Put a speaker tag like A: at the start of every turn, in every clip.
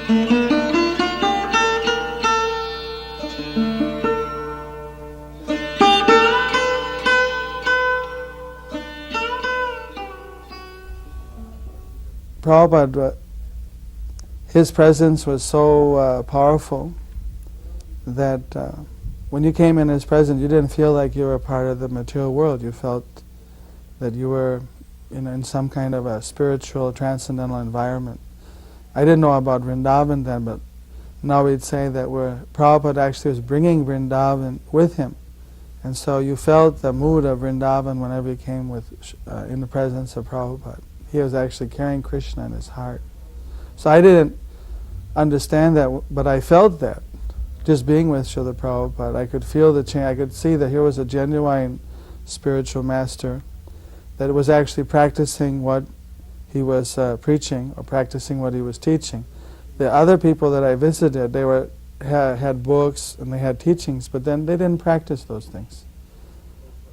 A: Prabhupada, his presence was so powerful that when you came in his presence, you didn't feel like you were a part of the material world. You felt that you were in some kind of a spiritual, transcendental environment. I didn't know about Vrindavan then, but now we'd say that Prabhupada actually was bringing Vrindavan with him. And so you felt the mood of Vrindavan whenever you came in the presence of Prabhupada. He was actually carrying Krishna in his heart. So I didn't understand that, but I felt that. Just being with Srila Prabhupada, I could feel the change. I could see that here was a genuine spiritual master that was actually practicing what he was preaching, or practicing what he was teaching. The other people that I visited, they had books and they had teachings, but then they didn't practice those things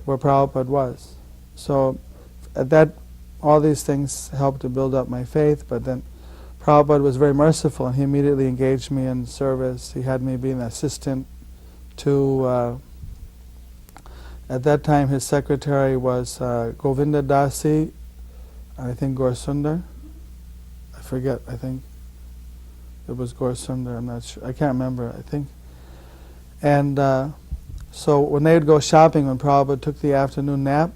A: where Prabhupada was. So at that, all these things helped to build up my faith, but then Prabhupada was very merciful and he immediately engaged me in service. He had me be an assistant to, at that time his secretary was Govinda Dasi, I think Gorsundar. I forget, I think it was Gorsundar, I'm not sure, I can't remember, I think. And so when they would go shopping, when Prabhupada took the afternoon nap,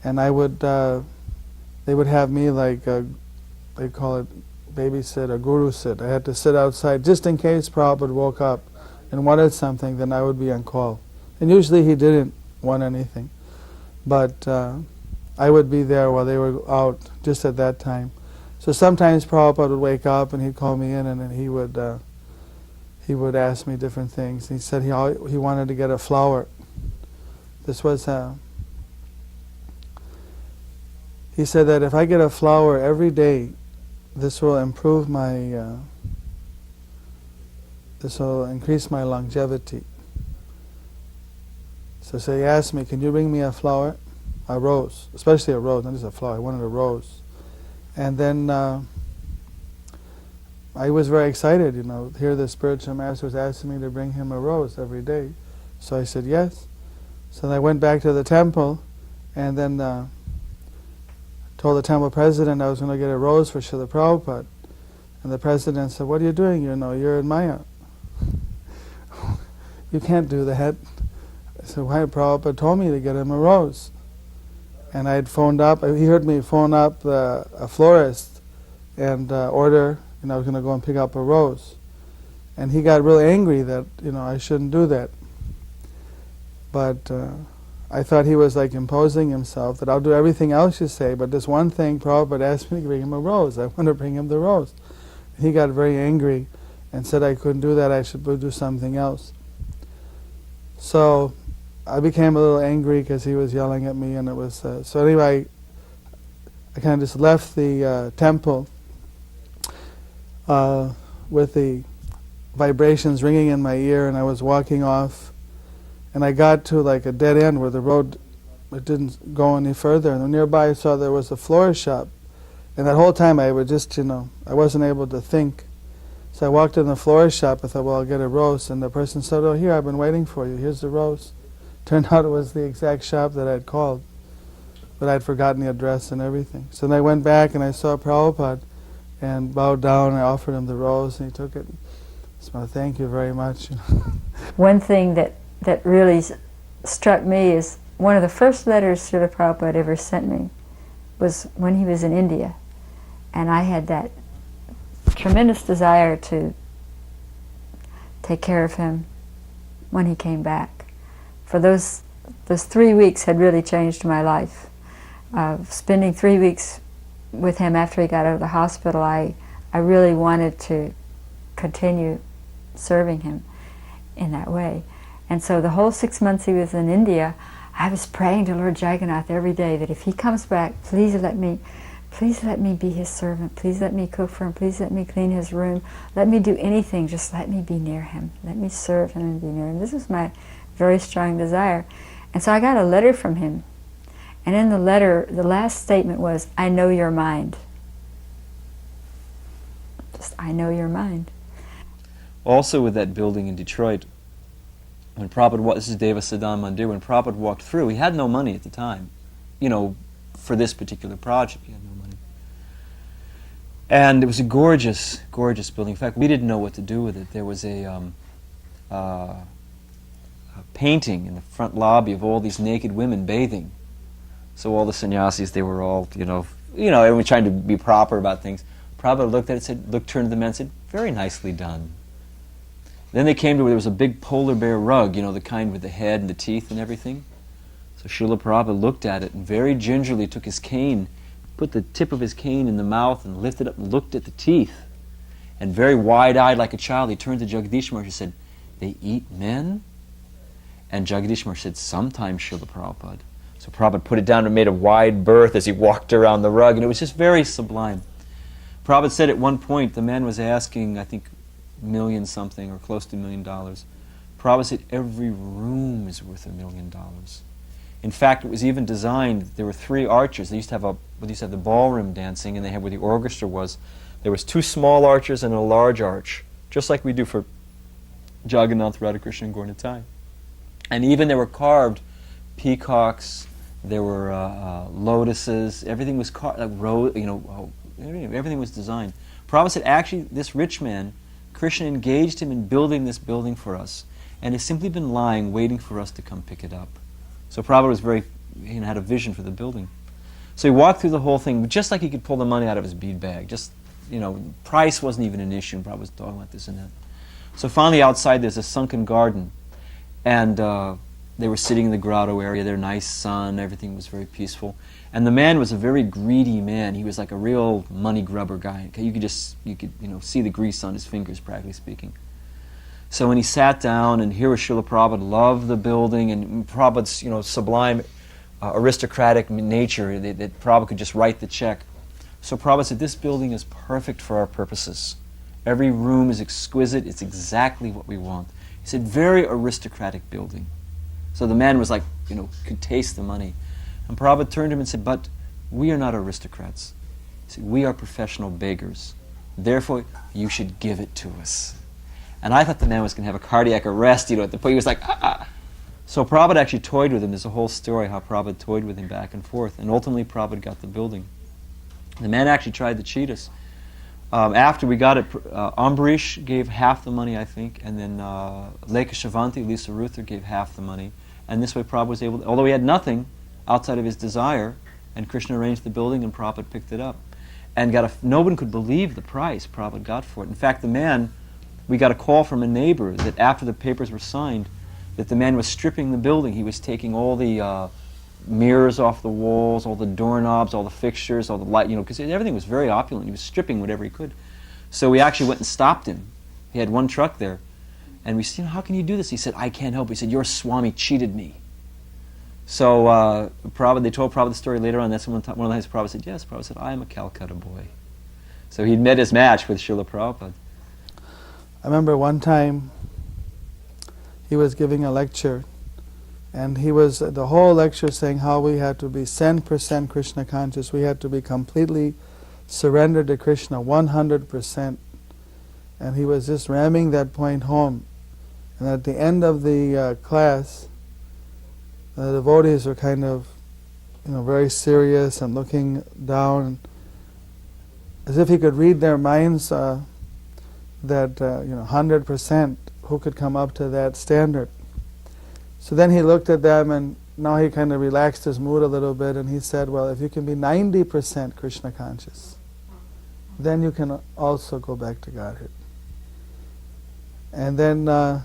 A: and I would, they would have me like, they call it babysit or guru sit. I had to sit outside just in case Prabhupada woke up and wanted something, then I would be on call. And usually he didn't want anything. But I would be there while they were out just at that time. So sometimes Prabhupada would wake up and he'd call me in, and then he would ask me different things. He said he wanted to get a flower. This was he said that if I get a flower every day, this will improve my, this will increase my longevity. So he asked me, can you bring me a flower? A rose, especially a rose, not just a flower, I wanted a rose. And then I was very excited, here the spiritual master was asking me to bring him a rose every day. So I said yes. So then I went back to the temple and then told the temple president I was going to get a rose for Srila Prabhupada. And the president said, what are you doing? You're in Maya. You can't do that. I said, why? Prabhupada told me to get him a rose. And I had phoned up, he heard me phone up a florist and order, I was going to go and pick up a rose. And he got really angry that, I shouldn't do that. But I thought he was like imposing himself, that I'll do everything else you say, but this one thing, Prabhupada asked me to bring him a rose. I want to bring him the rose. He got very angry and said I couldn't do that, I should do something else. So I became a little angry because he was yelling at me, and it was, so anyway, I kind of just left the temple with the vibrations ringing in my ear, and I was walking off. And I got to like a dead end where the road, it didn't go any further. And nearby I saw there was a florist shop. And that whole time I would just, I wasn't able to think. So I walked in the florist shop. I thought, well, I'll get a rose. And the person said, oh, here, I've been waiting for you. Here's the rose. Turned out it was the exact shop that I'd called. But I'd forgotten the address and everything. So then I went back and I saw Prabhupada and bowed down. And I offered him the rose and he took it. So thank you very much.
B: One thing that really struck me is one of the first letters Srila Prabhupada ever sent me was when he was in India. And I had that tremendous desire to take care of him when he came back. For those 3 weeks had really changed my life. Spending 3 weeks with him after he got out of the hospital, I really wanted to continue serving him in that way. And so the whole 6 months he was in India, I was praying to Lord Jagannath every day that if he comes back, please let me be his servant. Please let me cook for him. Please let me clean his room. Let me do anything. Just let me be near him. Let me serve him and be near him. This was my very strong desire. And so I got a letter from him. And in the letter, the last statement was, I know your mind. Just, I know your mind.
C: Also with that building in Detroit, when Prabhupada, this is Deva Sadan Mandir, when Prabhupada walked through, he had no money at the time, for this particular project. He had no money. And it was a gorgeous, gorgeous building. In fact, we didn't know what to do with it. There was a painting in the front lobby of all these naked women bathing. So all the sannyasis, they were all, everyone trying to be proper about things. Prabhupada looked at it, turned to the men and said, very nicely done. Then they came to where there was a big polar bear rug, the kind with the head and the teeth and everything. So Srila Prabhupada looked at it and very gingerly took his cane, put the tip of his cane in the mouth and lifted up and looked at the teeth. And very wide-eyed like a child, he turned to Jagadish Maharaj and said, they eat men? And Jagadish Maharaj said, sometimes, Srila Prabhupada. So Prabhupada put it down and made a wide berth as he walked around the rug, and it was just very sublime. Prabhupada said at one point, the man was asking, I think, million something or close to $1 million. Prabhupada said, every room is worth $1 million. In fact, it was even designed, there were 3 arches. They used to have the ballroom dancing, and they had where the orchestra was. There was 2 small arches and a large arch, just like we do for Jagannath, Radhakrishna, and Gaura-Nitai. And even there were carved peacocks, there were lotuses, everything was carved, everything was designed. Prabhupada said, actually, this rich man, Krishna engaged him in building this building for us, and has simply been lying, waiting for us to come pick it up. So Prabhupada was had a vision for the building. So he walked through the whole thing, just like he could pull the money out of his bead bag. Just, price wasn't even an issue, and Prabhupada was talking about this and that. So finally outside there's a sunken garden, and they were sitting in the grotto area, their nice sun, everything was very peaceful. And the man was a very greedy man. He was like a real money grubber guy. You could see the grease on his fingers, practically speaking. So when he sat down, and here was Srila Prabhupada, loved the building, and Prabhupada's, sublime aristocratic nature, that Prabhupada could just write the check. So Prabhupada said, this building is perfect for our purposes. Every room is exquisite, it's exactly what we want. He said, very aristocratic building. So the man was like, could taste the money. And Prabhupada turned to him and said, but we are not aristocrats. He said, we are professional beggars. Therefore, you should give it to us. And I thought the man was going to have a cardiac arrest, at the point he was like, ah. So Prabhupada actually toyed with him. There's a whole story how Prabhupada toyed with him back and forth. And ultimately Prabhupada got the building. The man actually tried to cheat us. After we got it, Ambarish gave half the money, I think, and then Lekha Shavanti, Lisa Ruther, gave half the money. And this way Prabhupada was able, although he had nothing outside of his desire, and Krishna arranged the building and Prabhupada picked it up. And no one could believe the price Prabhupada got for it. In fact, the man, we got a call from a neighbor that after the papers were signed, that the man was stripping the building. He was taking all the mirrors off the walls, all the doorknobs, all the fixtures, all the light, because everything was very opulent. He was stripping whatever he could. So we actually went and stopped him. He had one truck there. And we said, how can you do this? He said, I can't help it. He said, your Swami cheated me. So they told Prabhupada the story later on. That's when one of the times Prabhupada said, yes. Prabhupada said, I am a Calcutta boy. So he'd met his match with Srila Prabhupada.
A: I remember one time he was giving a lecture, and he was the whole lecture saying how we had to be 10% Krishna conscious. We had to be completely surrendered to Krishna, 100%. And he was just ramming that point home. And at the end of the class, the devotees were kind of, very serious and looking down, as if he could read their minds. That 100%, who could come up to that standard? So then he looked at them, and now he kind of relaxed his mood a little bit, and he said, well, if you can be 90% Krishna conscious, then you can also go back to Godhead. And then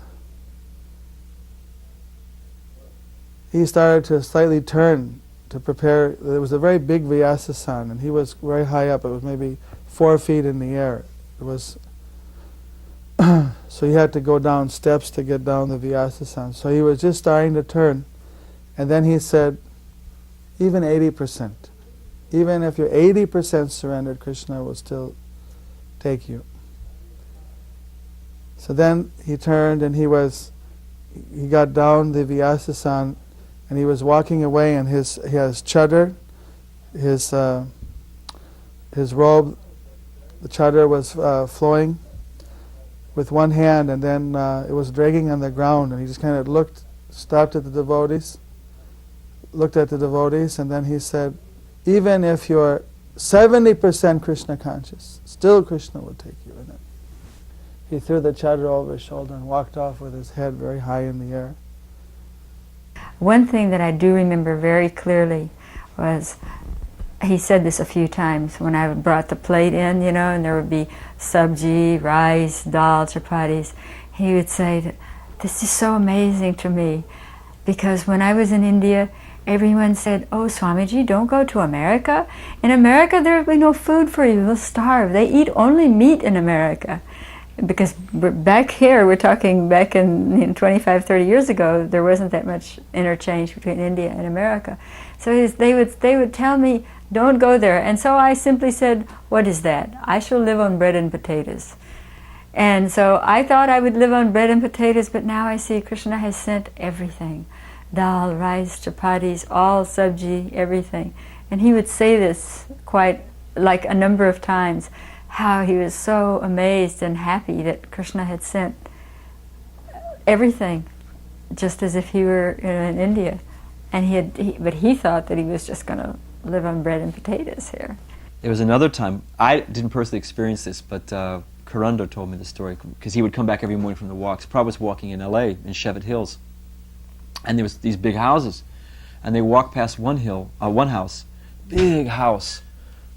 A: he started to slightly turn to prepare. There was a very big Vyasasan, and he was very high up. It was maybe 4 feet in the air. It was so he had to go down steps to get down the Vyasasan. So he was just starting to turn, and then he said, even 80%, even if you're 80% surrendered, Krishna will still take you. So then he turned, and he got down the Vyasasan, and he was walking away, and he has chadar, his robe, the chadar was flowing. with one hand, and then it was dragging on the ground, and he just kind of stopped at the devotees, looked at the devotees, and then he said, even if you're 70% Krishna conscious, still Krishna will take you in it. He threw the chadra over his shoulder and walked off with his head very high in the air.
B: One thing that I do remember very clearly was, he said this a few times when I brought the plate in, you know, and there would be sabji, rice, dal, chapatis. He would say that this is so amazing to me, because when I was in India, everyone said, oh, Swamiji, don't go to America. In America, there will be no food for you. You'll starve. They eat only meat in America. Because back here, we're talking back in 25, 30 years ago, there wasn't that much interchange between India and America. So they would tell me, don't go there. And so I simply said, what is that? I shall live on bread and potatoes. And so I thought I would live on bread and potatoes, but now I see Krishna has sent everything. Dal, rice, chapatis, all sabji, everything. And he would say this quite like a number of times, how he was so amazed and happy that Krishna had sent everything, just as if he were in India. And but he thought that he was just going to live on bread and potatoes here.
C: There was another time, I didn't personally experience this, but Karando told me the story, because he would come back every morning from the walks. Prabhupada was walking in LA, in Cheviot Hills, and there was these big houses, and they walked past one house, big house.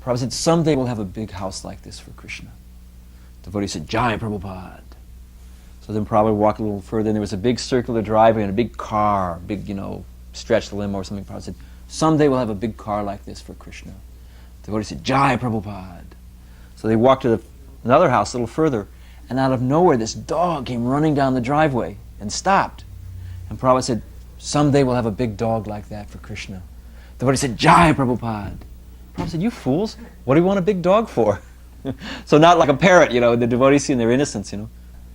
C: Prabhupada said, someday we'll have a big house like this for Krishna. The devotee said, Jai Prabhupada. So then Prabhupada walked a little further, and there was a big circular driveway and a big car, big, stretched limo or something. Prabhupada said, someday we'll have a big car like this for Krishna. The devotee said, Jai Prabhupada. So they walked to another house a little further, and out of nowhere this dog came running down the driveway and stopped. And Prabhupada said, someday we'll have a big dog like that for Krishna. The devotee said, Jai Prabhupada. Prabhupada said, you fools, what do you want a big dog for? So not like a parrot, the devotees see in their innocence,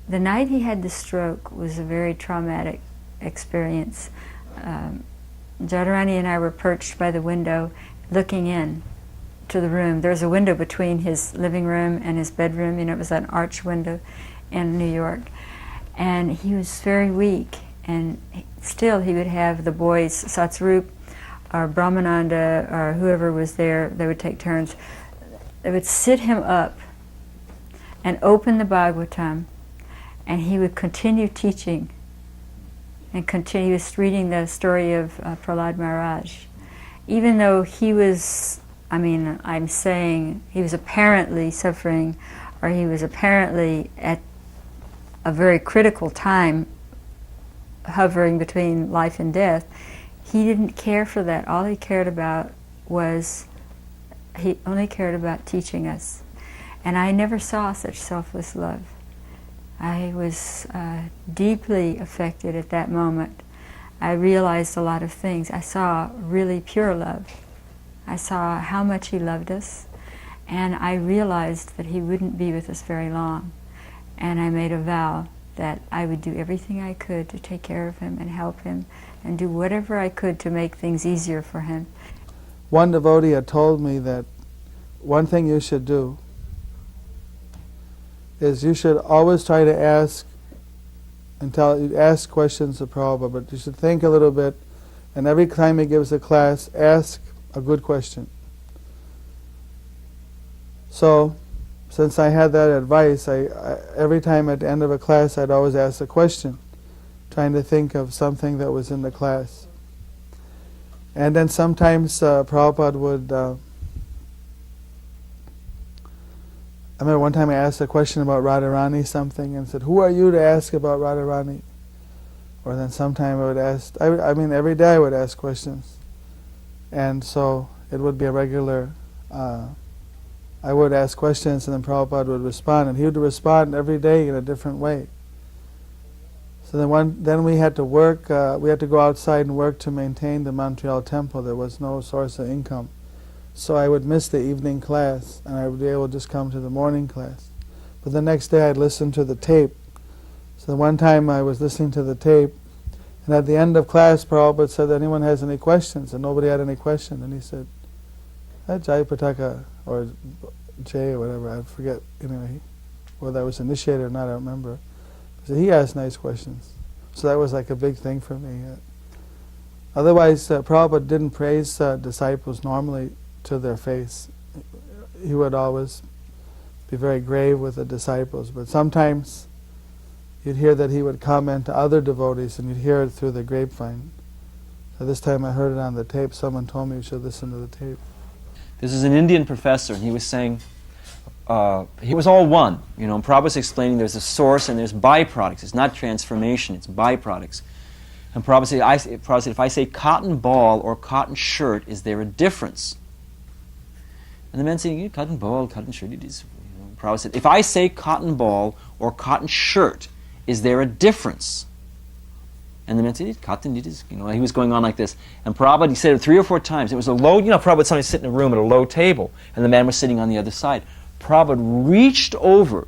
B: The night he had the stroke was a very traumatic experience. Jadharani and I were perched by the window looking in to the room. There was a window between his living room and his bedroom. It was an arch window in New York. And he was very weak. And still he would have the boys, Satsrup or Brahmananda or whoever was there, they would take turns. They would sit him up and open the Bhagavatam, and he would continue teaching and continue reading the story of Prahlad Maharaj. Even though he was, I'm saying he was apparently suffering, or he was apparently at a very critical time hovering between life and death, he didn't care for that. All he cared about was, he only cared about teaching us. And I never saw such selfless love. I was deeply affected at that moment. I realized a lot of things. I saw really pure love. I saw how much he loved us, and I realized that he wouldn't be with us very long. And I made a vow that I would do everything I could to take care of him and help him and do whatever I could to make things easier for him.
A: One devotee had told me that one thing you should do is you should always try to ask questions of Prabhupada, but you should think a little bit, and every time he gives a class, ask a good question. So, since I had that advice, I every time at the end of a class I'd always ask a question, trying to think of something that was in the class. And then sometimes Prabhupada would, I remember one time I asked a question about Radharani something and said, who are you to ask about Radharani? Or then sometime I would ask, every day I would ask questions. And so it would be a regular, I would ask questions and then Prabhupada would respond, and he would respond every day in a different way. So then we had to work, we had to go outside and work to maintain the Montreal temple. There was no source of income. So I would miss the evening class, and I would be able to just come to the morning class. But the next day I'd listen to the tape. So one time I was listening to the tape, and at the end of class Prabhupada said, anyone has any questions? And nobody had any questions. And he said, Jayapataka, or Jay or whatever, I forget, anyway. whether I was initiated or not, I don't remember. So he asked nice questions. So that was like a big thing for me. Otherwise, Prabhupada didn't praise disciples normally to their face. He would always be very grave with the disciples, but sometimes you'd hear that he would comment to other devotees, and you'd hear it through the grapevine. So this time I heard it on the tape. Someone told me you should listen to the tape.
C: This is an Indian professor, and he was saying, he was all one. You know, and Prabhupada's explaining there's a source and there's byproducts. It's not transformation, it's byproducts. And Prabhupada said, if I say cotton ball or cotton shirt, is there a difference? And the man saying, cotton ball, cotton shirt, it is. You know, Prabhupada said, if I say cotton ball or cotton shirt, is there a difference? And the man said, cotton, it is. You know, he was going on like this. And Prabhupada, he said it 3 or 4 times. It was a low, you know, Prabhupada sometimes sitting in a room at a low table, and the man was sitting on the other side. Prabhupada reached over,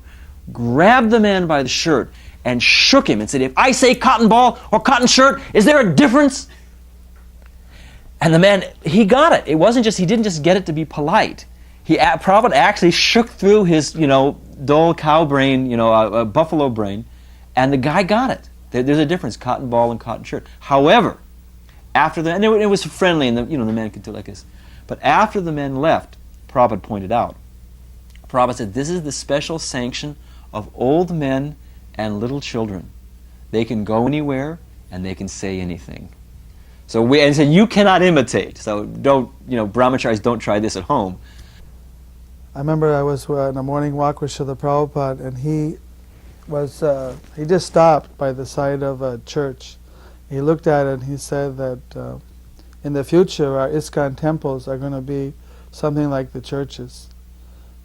C: grabbed the man by the shirt, and shook him and said, if I say cotton ball or cotton shirt, is there a difference? And the man, he got it. It wasn't just, he didn't just get it to be polite. Prabhupada actually shook through his, you know, dull cow brain, you know, buffalo brain, and the guy got it. There's a difference, cotton ball and cotton shirt. However, after and it was friendly, and the man could do like this. But after the men left, Prabhupada pointed out, Prabhupada said, this is the special sanction of old men and little children. They can go anywhere and they can say anything. So and he said, you cannot imitate. So don't, you know, brahmacharis, don't try this at home.
A: I remember I was on a morning walk with Srila Prabhupada, and he just stopped by the side of a church. He looked at it and he said that in the future our ISKCON temples are going to be something like the churches.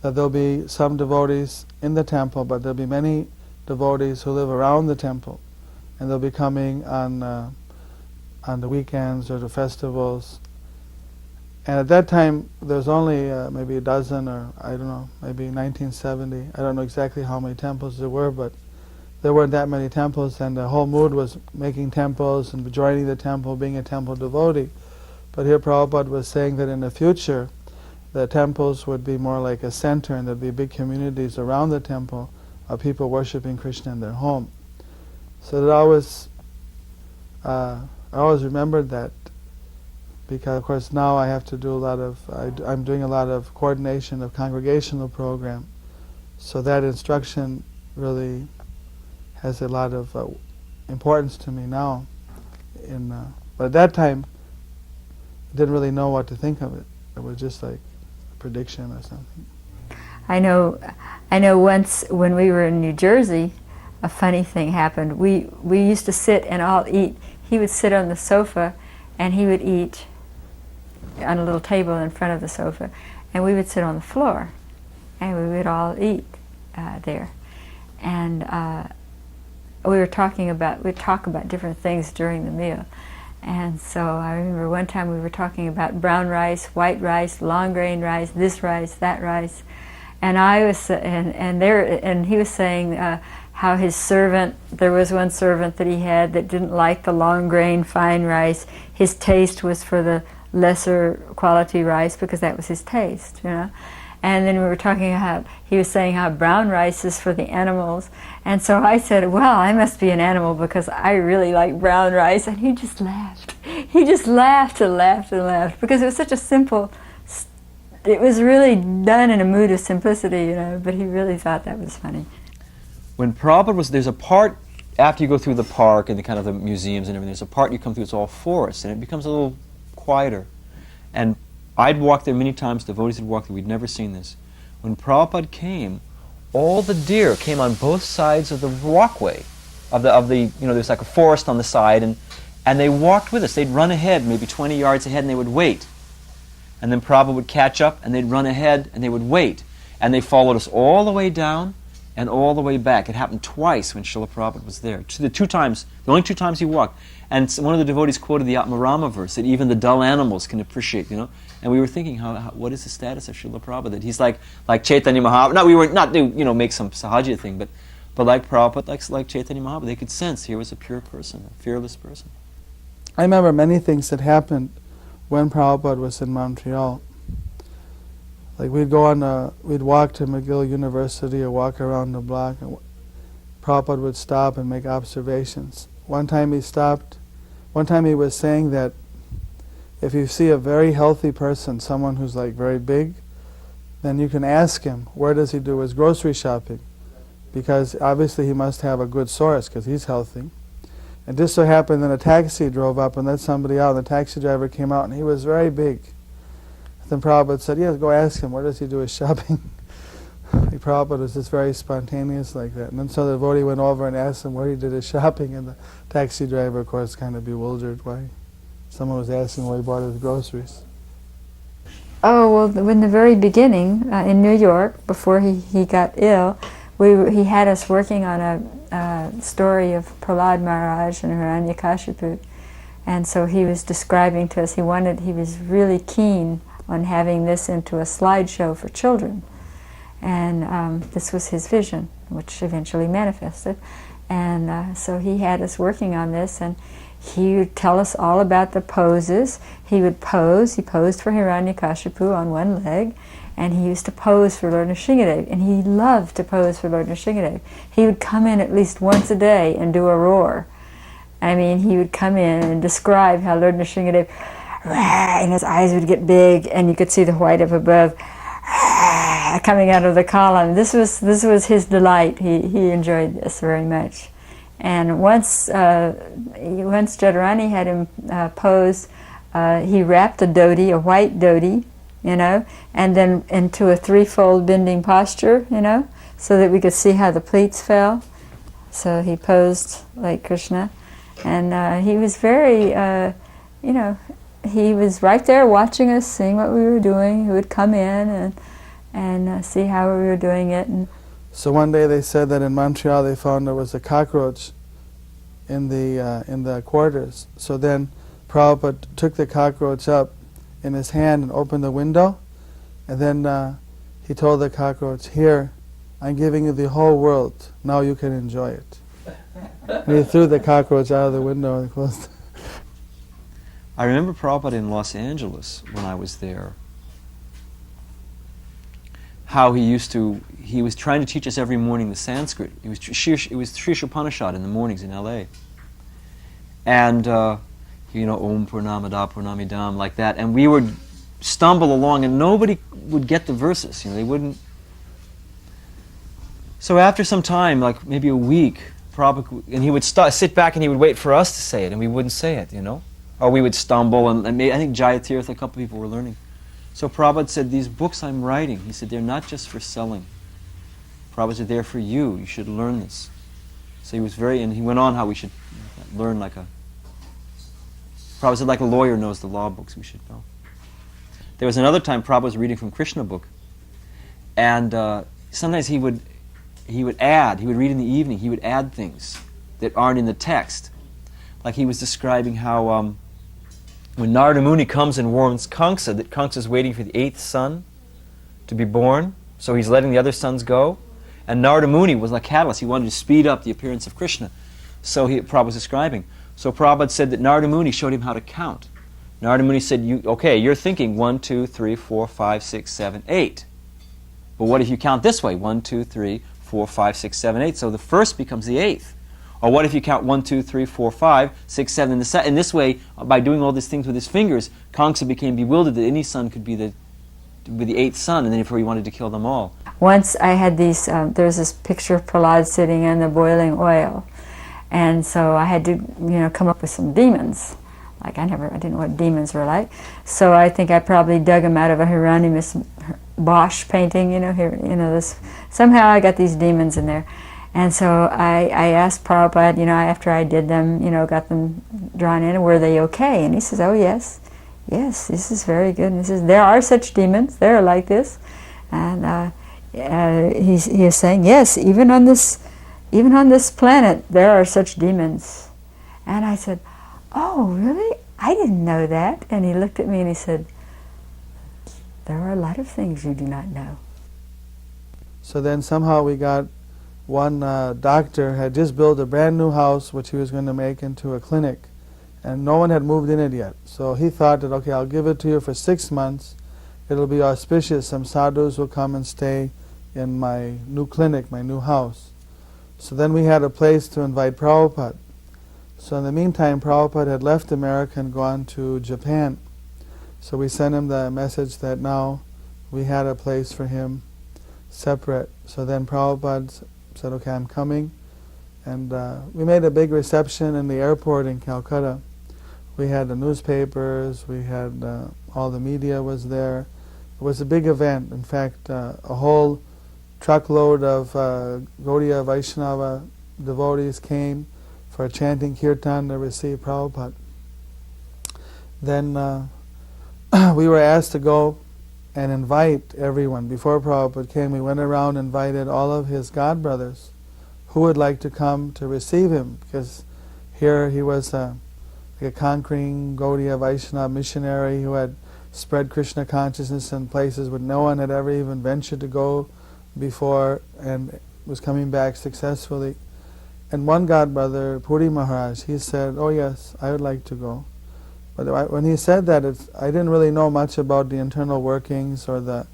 A: That there'll be some devotees in the temple, but there'll be many devotees who live around the temple, and they'll be coming on the weekends or the festivals. And at that time, there was only maybe a dozen, or I don't know, maybe 1970. I don't know exactly how many temples there were, but there weren't that many temples, and the whole mood was making temples and joining the temple, being a temple devotee. But here Prabhupada was saying that in the future, the temples would be more like a center, and there'd be big communities around the temple of people worshiping Krishna in their home. So that I always remembered that, because of course now I have to do I'm doing a lot of coordination of congregational program. So that instruction really has a lot of importance to me now. But at that time, I didn't really know what to think of it. It was just like a prediction or something.
B: I know once when we were in New Jersey, a funny thing happened. We used to sit and all eat. He would sit on the sofa and he would eat on a little table in front of the sofa, and we would sit on the floor and we would all eat there. And we'd talk about different things during the meal. And so I remember one time we were talking about brown rice, white rice, long grain rice, this rice, that rice. And I was, and he was saying how his servant, there was one servant that he had that didn't like the long grain fine rice. His taste was for the lesser quality rice because that was his taste, you know. And then we were talking about, he was saying how brown rice is for the animals. And so I said, well, I must be an animal because I really like brown rice. And he just laughed. He just laughed and laughed and laughed because it was such a simple, it was really done in a mood of simplicity, you know, but he really thought that was funny.
C: When Prabhupada was, there's a part, after you go through the park and the kind of the museums and everything, there's a part you come through, it's all forest, and it becomes a little quieter. And I'd walked there many times, devotees had walked there, we'd never seen this. When Prabhupada came, all the deer came on both sides of the walkway, of the you know, there's like a forest on the side, and they walked with us. They'd run ahead, maybe 20 yards ahead, and they would wait. And then Prabhupada would catch up, and they'd run ahead, and they would wait. And they followed us all the way down and all the way back. It happened twice when Srila Prabhupada was there. The only two times he walked. And one of the devotees quoted the Atmarama verse, that even the dull animals can appreciate, you know. And we were thinking, what is the status of Srila Prabhupada? That he's like Chaitanya Mahaprabhu. Make some sahaja thing, but like Prabhupada, like Chaitanya Mahaprabhu, they could sense here was a pure person, a fearless person.
A: I remember many things that happened when Prabhupada was in Montreal. Like we'd walk to McGill University or walk around the block, and Prabhupada would stop and make observations. One time he was saying that if you see a very healthy person, someone who's like very big, then you can ask him, where does he do his grocery shopping? Because obviously he must have a good source because he's healthy. And just so happened that a taxi drove up and let somebody out, and the taxi driver came out and he was very big. Then Prabhupada said, yes, go ask him, where does he do his shopping? Prabhupada was just very spontaneous like that. And then so the devotee went over and asked him where he did his shopping, and the taxi driver, of course, kind of bewildered why someone was asking where he bought his groceries.
B: Oh, well, in the very beginning, in New York, before he got ill, he had us working on a story of Prahlad Maharaj and Hiranyakashipu. And so he was describing to us, he was really keen on having this into a slideshow for children. And this was his vision, which eventually manifested. And so he had us working on this, and he would tell us all about the poses. He posed for Hiranyakashipu on one leg, and he used to pose for Lord Nrsingadev, and he loved to pose for Lord Nrsingadev. He would come in at least once a day and do a roar. I mean, he would come in and describe how Lord Nrsingadev, and his eyes would get big, and you could see the white up above coming out of the column. This was his delight. He enjoyed this very much. And once Jadharani had him pose, he wrapped a dhoti, a white dhoti, and then into a threefold bending posture, so that we could see how the pleats fell. So he posed like Krishna, and he was very, he was right there watching us, seeing what we were doing. He would come in and see how we were doing it. And
A: so one day they said that in Montreal they found there was a cockroach in the quarters. So then Prabhupada took the cockroach up in his hand and opened the window, and then he told the cockroach, "Here, I'm giving you the whole world. Now you can enjoy it." And he threw the cockroach out of the window and closed.
C: I remember Prabhupada in Los Angeles when I was there, how he was trying to teach us every morning the Sanskrit. It was Sri Upanishad in the mornings in L.A. And, Om Purnamada Purnamidam, like that. And we would stumble along and nobody would get the verses. They wouldn't. So after some time, like maybe a week, Prabhupada, and he would sit back and he would wait for us to say it, and we wouldn't say it, Or we would stumble, and maybe, I think Jayatirtha, a couple people were learning. So Prabhupada said, these books I'm writing, he said, they're not just for selling. Prabhupada said, they're for you. You should learn this. So he was and he went on how we should learn Prabhupada said, like a lawyer knows the law books, we should know. There was another time Prabhupada was reading from Krishna book, and sometimes he would read in the evening, he would add things that aren't in the text. Like he was describing how when Narada Muni comes and warns Kamsa that Kamsa is waiting for the 8th son to be born, so he's letting the other sons go. And Narada Muni was like catalyst. He wanted to speed up the appearance of Krishna. So Prabhupada was describing. So Prabhupada said that Narada Muni showed him how to count. Narada Muni said, you're thinking 1, 2, 3, 4, 5, 6, 7, 8. But what if you count this way? 1, 2, 3, 4, 5, 6, 7, 8. So the first becomes the 8th. Or what if you count 1, 2, 3, 4, 5, 6, 7? In this way, by doing all these things with his fingers, Kamsa became bewildered that any son could be the 8th son, and then he wanted to kill them all.
B: once I had these, there was this picture of Prahlad sitting in the boiling oil. And so I had to, come up with some demons. Like I didn't know what demons were like. So I think I probably dug them out of a Hieronymus Bosch painting, somehow I got these demons in there. And so I asked Prabhupada, after I did them, got them drawn in, were they okay? And he says, oh yes, this is very good. And he says, there are such demons, they're like this. And he is saying, yes, even on this planet, there are such demons. And I said, oh, really? I didn't know that. And he looked at me and he said, there are a lot of things you do not know.
A: So then somehow we got one doctor had just built a brand new house which he was going to make into a clinic, and no one had moved in it yet. So he thought that, okay, I'll give it to you for 6 months, it'll be auspicious. Some sadhus will come and stay in my new clinic, my new house. So then we had a place to invite Prabhupada. So in the meantime, Prabhupada had left America and gone to Japan. So we sent him the message that now we had a place for him separate. So then Prabhupada said, okay, I'm coming. And we made a big reception in the airport in Calcutta. We had the newspapers, we had all the media was there. It was a big event. In fact, a whole truckload of Gaudiya Vaishnava devotees came for a chanting kirtan to receive Prabhupada. Then we were asked to go and invite everyone. Before Prabhupada came, we went around and invited all of his godbrothers who would like to come to receive him, because here he was like a conquering Gaudiya Vaishnava missionary who had spread Krishna consciousness in places where no one had ever even ventured to go before, and was coming back successfully. And one godbrother, Puri Maharaj, he said, oh yes, I would like to go. But when he said that, I didn't really know much about the internal workings or the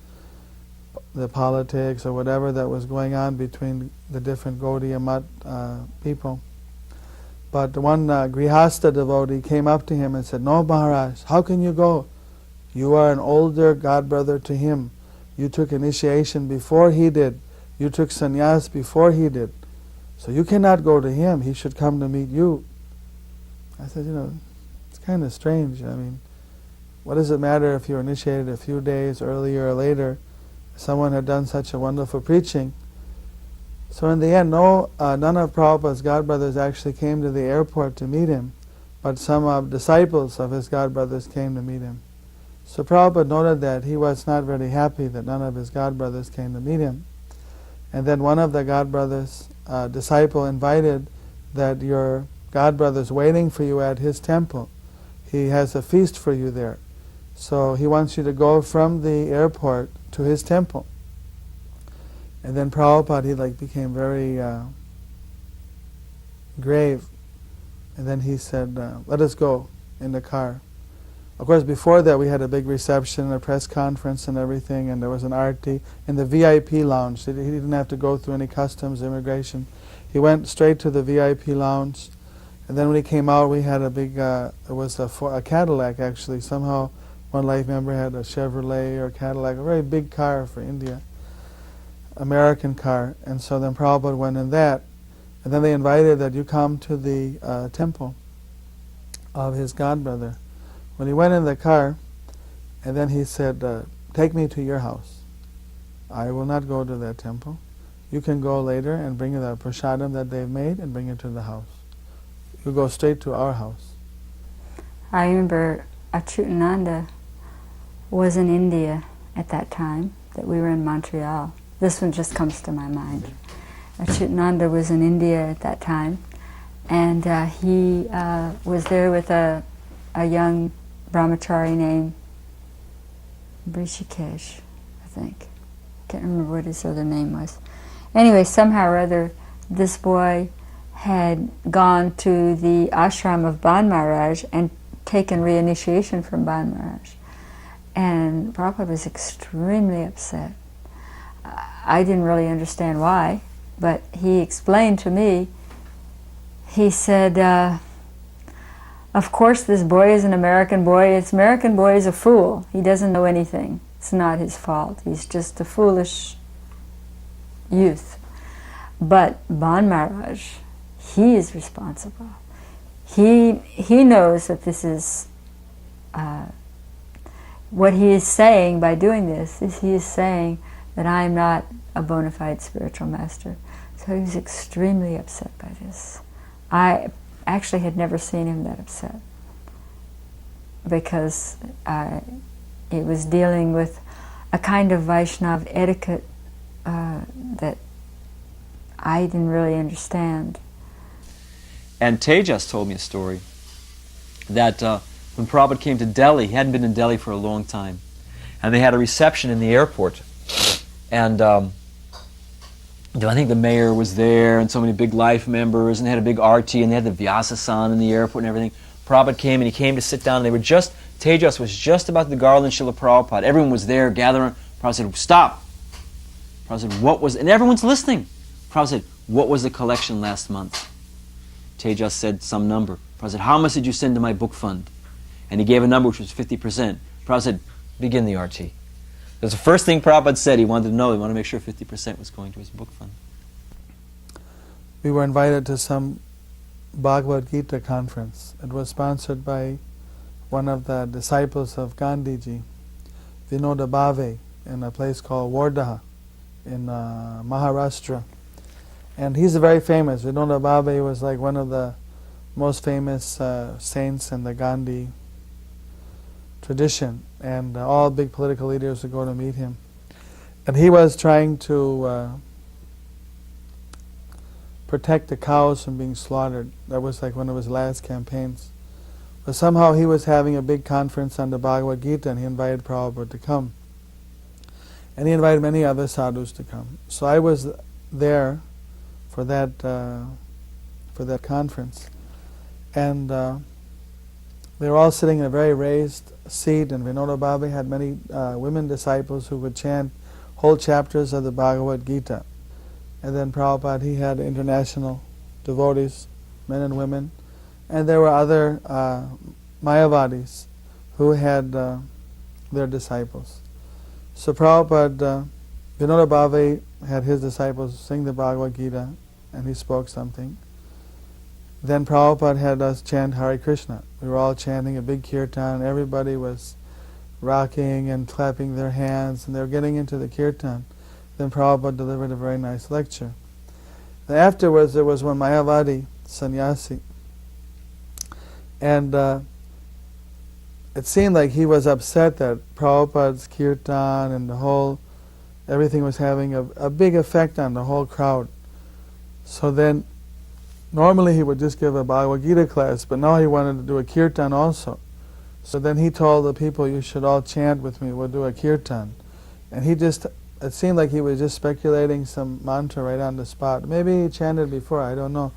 A: politics or whatever that was going on between the different Gaudiya Mat people. But one Grihastha devotee came up to him and said, no Maharaj, how can you go? You are an older godbrother to him. You took initiation before he did. You took sannyas before he did. So you cannot go to him. He should come to meet you. I said, it's kind of strange. I mean, what does it matter if you were initiated a few days earlier or later? Someone had done such a wonderful preaching. So in the end, none of Prabhupada's godbrothers actually came to the airport to meet him, but some disciples of his godbrothers came to meet him. So Prabhupada noted that he was not very happy that none of his godbrothers came to meet him. And then one of the godbrothers' disciple invited that your godbrother's waiting for you at his temple. He has a feast for you there. So he wants you to go from the airport to his temple. And then Prabhupada, he became very grave. And then he said, let us go in the car. Of course, before that we had a big reception, a press conference and everything, and there was an arti in the VIP lounge. He didn't have to go through any customs, immigration. He went straight to the VIP lounge. And then when he came out, we had a big, it was a Cadillac actually. Somehow one life member had a Chevrolet or Cadillac, a very big car for India, American car. And so then Prabhupada went in that. And then they invited that you come to the temple of his godbrother. When he went in the car, and then he said, take me to your house. I will not go to that temple. You can go later and bring the prasadam that they've made and bring it to the house. You go straight to our house.
B: I remember Achyutananda was in India at that time, that we were in Montreal. This one just comes to my mind. Achyutananda was in India at that time, and he was there with a young brahmachari named Brishikesh, I think. Can't remember what his other name was. Anyway, somehow or other, this boy had gone to the ashram of Ban Maharaj and taken reinitiation from Ban Maharaj. And Prabhupada was extremely upset. I didn't really understand why, but he explained to me. He said, of course this boy is an American boy. This American boy is a fool. He doesn't know anything. It's not his fault. He's just a foolish youth. But Ban Maharaj, he is responsible. He knows that this is what he is saying by doing this. Is he is saying that I am not a bona fide spiritual master. So he was extremely upset by this. I actually had never seen him that upset, because it was dealing with a kind of Vaishnava etiquette that I didn't really understand.
C: And Tejas told me a story that when Prabhupada came to Delhi, he hadn't been in Delhi for a long time, and they had a reception in the airport, and I think the mayor was there and so many big life members, and they had a big arti, and they had the Vyasa-san in the airport and everything. Prabhupada came, and he came to sit down, and Tejas was just about to garland Srila Prabhupada. Everyone was there, gathering. Prabhupada said, stop. Prabhupada said, what was, and everyone's listening. Prabhupada said, what was the collection last month? Tejas said some number. Prabhupada said, how much did you send to my book fund? And he gave a number which was 50%. Prabhupada said, begin the RT. That's the first thing Prabhupada said. He wanted to know, he wanted to make sure 50% was going to his book fund.
A: We were invited to some Bhagavad Gita conference. It was sponsored by one of the disciples of Gandhiji, Vinoda Bhave, in a place called Wardha in Maharashtra. And he's very famous. Vinoda Bhave was like one of the most famous saints in the Gandhi tradition, and all big political leaders would go to meet him. And he was trying to protect the cows from being slaughtered. That was like one of his last campaigns. But somehow he was having a big conference on the Bhagavad Gita, and he invited Prabhupada to come. And he invited many other sadhus to come. So I was there for that conference. And they were all sitting in a very raised seat, and Vinoda Bhave had many women disciples who would chant whole chapters of the Bhagavad Gita. And then Prabhupada, he had international devotees, men and women. And there were other Mayavadis who had their disciples. So Prabhupada, Vinoda Bhave had his disciples sing the Bhagavad Gita, and he spoke something. Then Prabhupada had us chant Hare Krishna. We were all chanting a big kirtan. Everybody was rocking and clapping their hands, and they were getting into the kirtan. Then Prabhupada delivered a very nice lecture. And afterwards, there was one Mayavadi sannyasi, and it seemed like he was upset that Prabhupada's kirtan and everything was having a big effect on the whole crowd. So then, normally he would just give a Bhagavad Gita class, but now he wanted to do a kirtan also. So then he told the people, you should all chant with me, we'll do a kirtan. And it seemed like he was just speculating some mantra right on the spot. Maybe he chanted before, I don't know.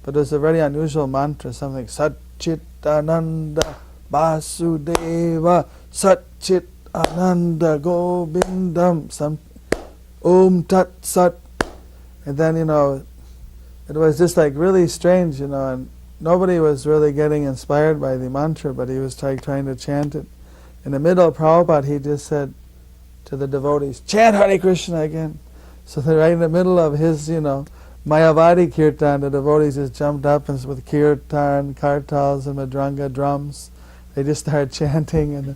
A: But it was a very unusual mantra, something like Satchitananda Vasudeva Satchitananda Govindam, some Om Tat Sat. And then, it was just like really strange, and nobody was really getting inspired by the mantra, but he was trying to chant it. In the middle of Prabhupada, he just said to the devotees, chant Hare Krishna again. So then right in the middle of his, Mayavadi kirtan, the devotees just jumped up and with kirtan, kartals and madranga drums, they just started chanting, and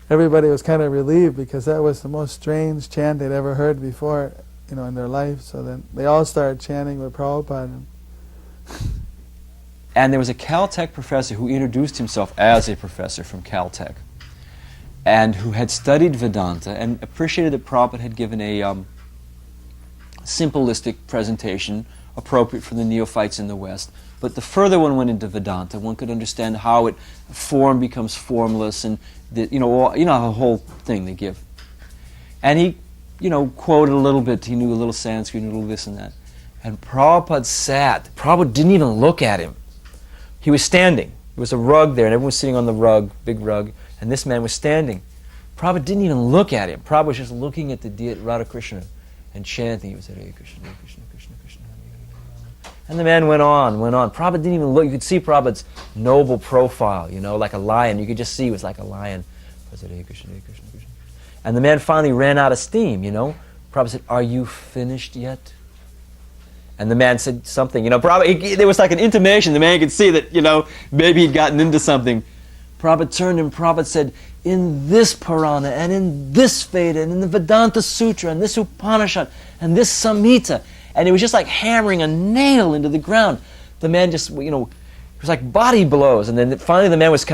A: everybody was kind of relieved because that was the most strange chant they'd ever heard before, in their life. So then they all started chanting with Prabhupada.
C: And there was a Caltech professor who introduced himself as a professor from Caltech, and who had studied Vedanta and appreciated that Prabhupada had given a simplistic presentation appropriate for the neophytes in the West. But the further one went into Vedanta, one could understand how form becomes formless, and the whole thing they give. And he, quoted a little bit. He knew a little Sanskrit, a little this and that. And Prabhupada sat. Prabhupada didn't even look at him. He was standing. There was a rug there, and everyone was sitting on the rug, big rug, and this man was standing. Prabhupada didn't even look at him. Prabhupada was just looking at the deity Radha Krishna and chanting. He was Hare Krishna, Hare Krishna, Krishna Krishna, Hare Hare. And the man went on. Prabhupada didn't even look. You could see Prabhupada's noble profile, like a lion. You could just see he was like a lion. Hare Krishna, Hare Krishna, Krishna. And the man finally ran out of steam, Prabhupada said, are you finished yet? And the man said something, there was like an intimation. The man could see that, maybe he'd gotten into something. Prabhupada turned and Prabhupada said, in this Purana, and in this Veda, and in the Vedanta Sutra, and this Upanishad, and this Samhita, and it was just like hammering a nail into the ground. The man just, it was like body blows. And then finally the man was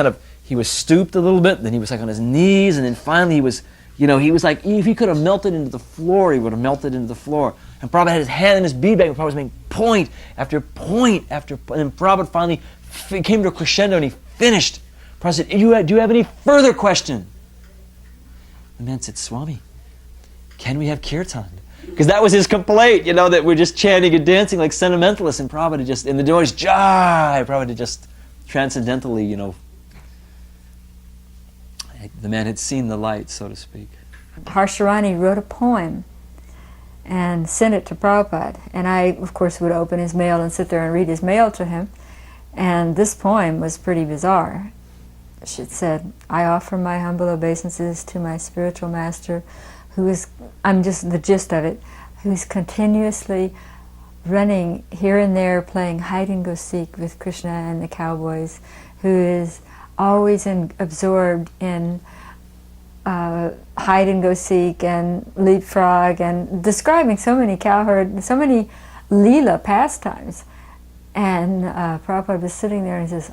C: he was stooped a little bit, then he was like on his knees, and then finally he was, he was like, if he could have melted into the floor, he would have melted into the floor. And Prabhupada had his hand in his bead bag, and Prabhupada was making point after point after point. And then Prabhupada finally came to a crescendo, and he finished. Prabhupada said, do you have any further question? The man said, Swami, can we have kirtan? Because that was his complaint, that we're just chanting and dancing like sentimentalists. And Prabhupada and the devotees, Jai! Prabhupada just transcendentally, the man had seen the light, so to speak.
B: Harsharani wrote a poem and sent it to Prabhupada. And I, of course, would open his mail and sit there and read his mail to him. And this poem was pretty bizarre. It said, "I offer my humble obeisances to my spiritual master, who is," I'm just the gist of it, who's continuously running here and there playing hide and go seek with Krishna and the cowboys, who is always absorbed in hide and go seek and leapfrog, and describing so many cowherd, so many Leela pastimes. And Prabhupada was sitting there and says,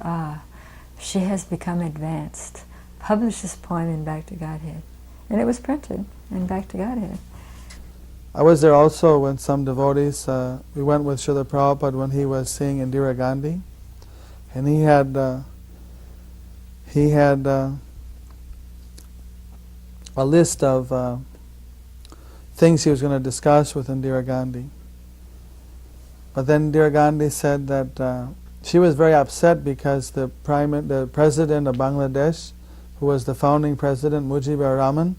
B: she has become advanced. Publish this poem in Back to Godhead. And it was printed in Back to Godhead.
A: I was there also when some devotees, we went with Srila Prabhupada when he was seeing Indira Gandhi, and he had a list of things he was going to discuss with Indira Gandhi. But then Indira Gandhi said that she was very upset because the president of Bangladesh, who was the founding president, Mujibur Rahman,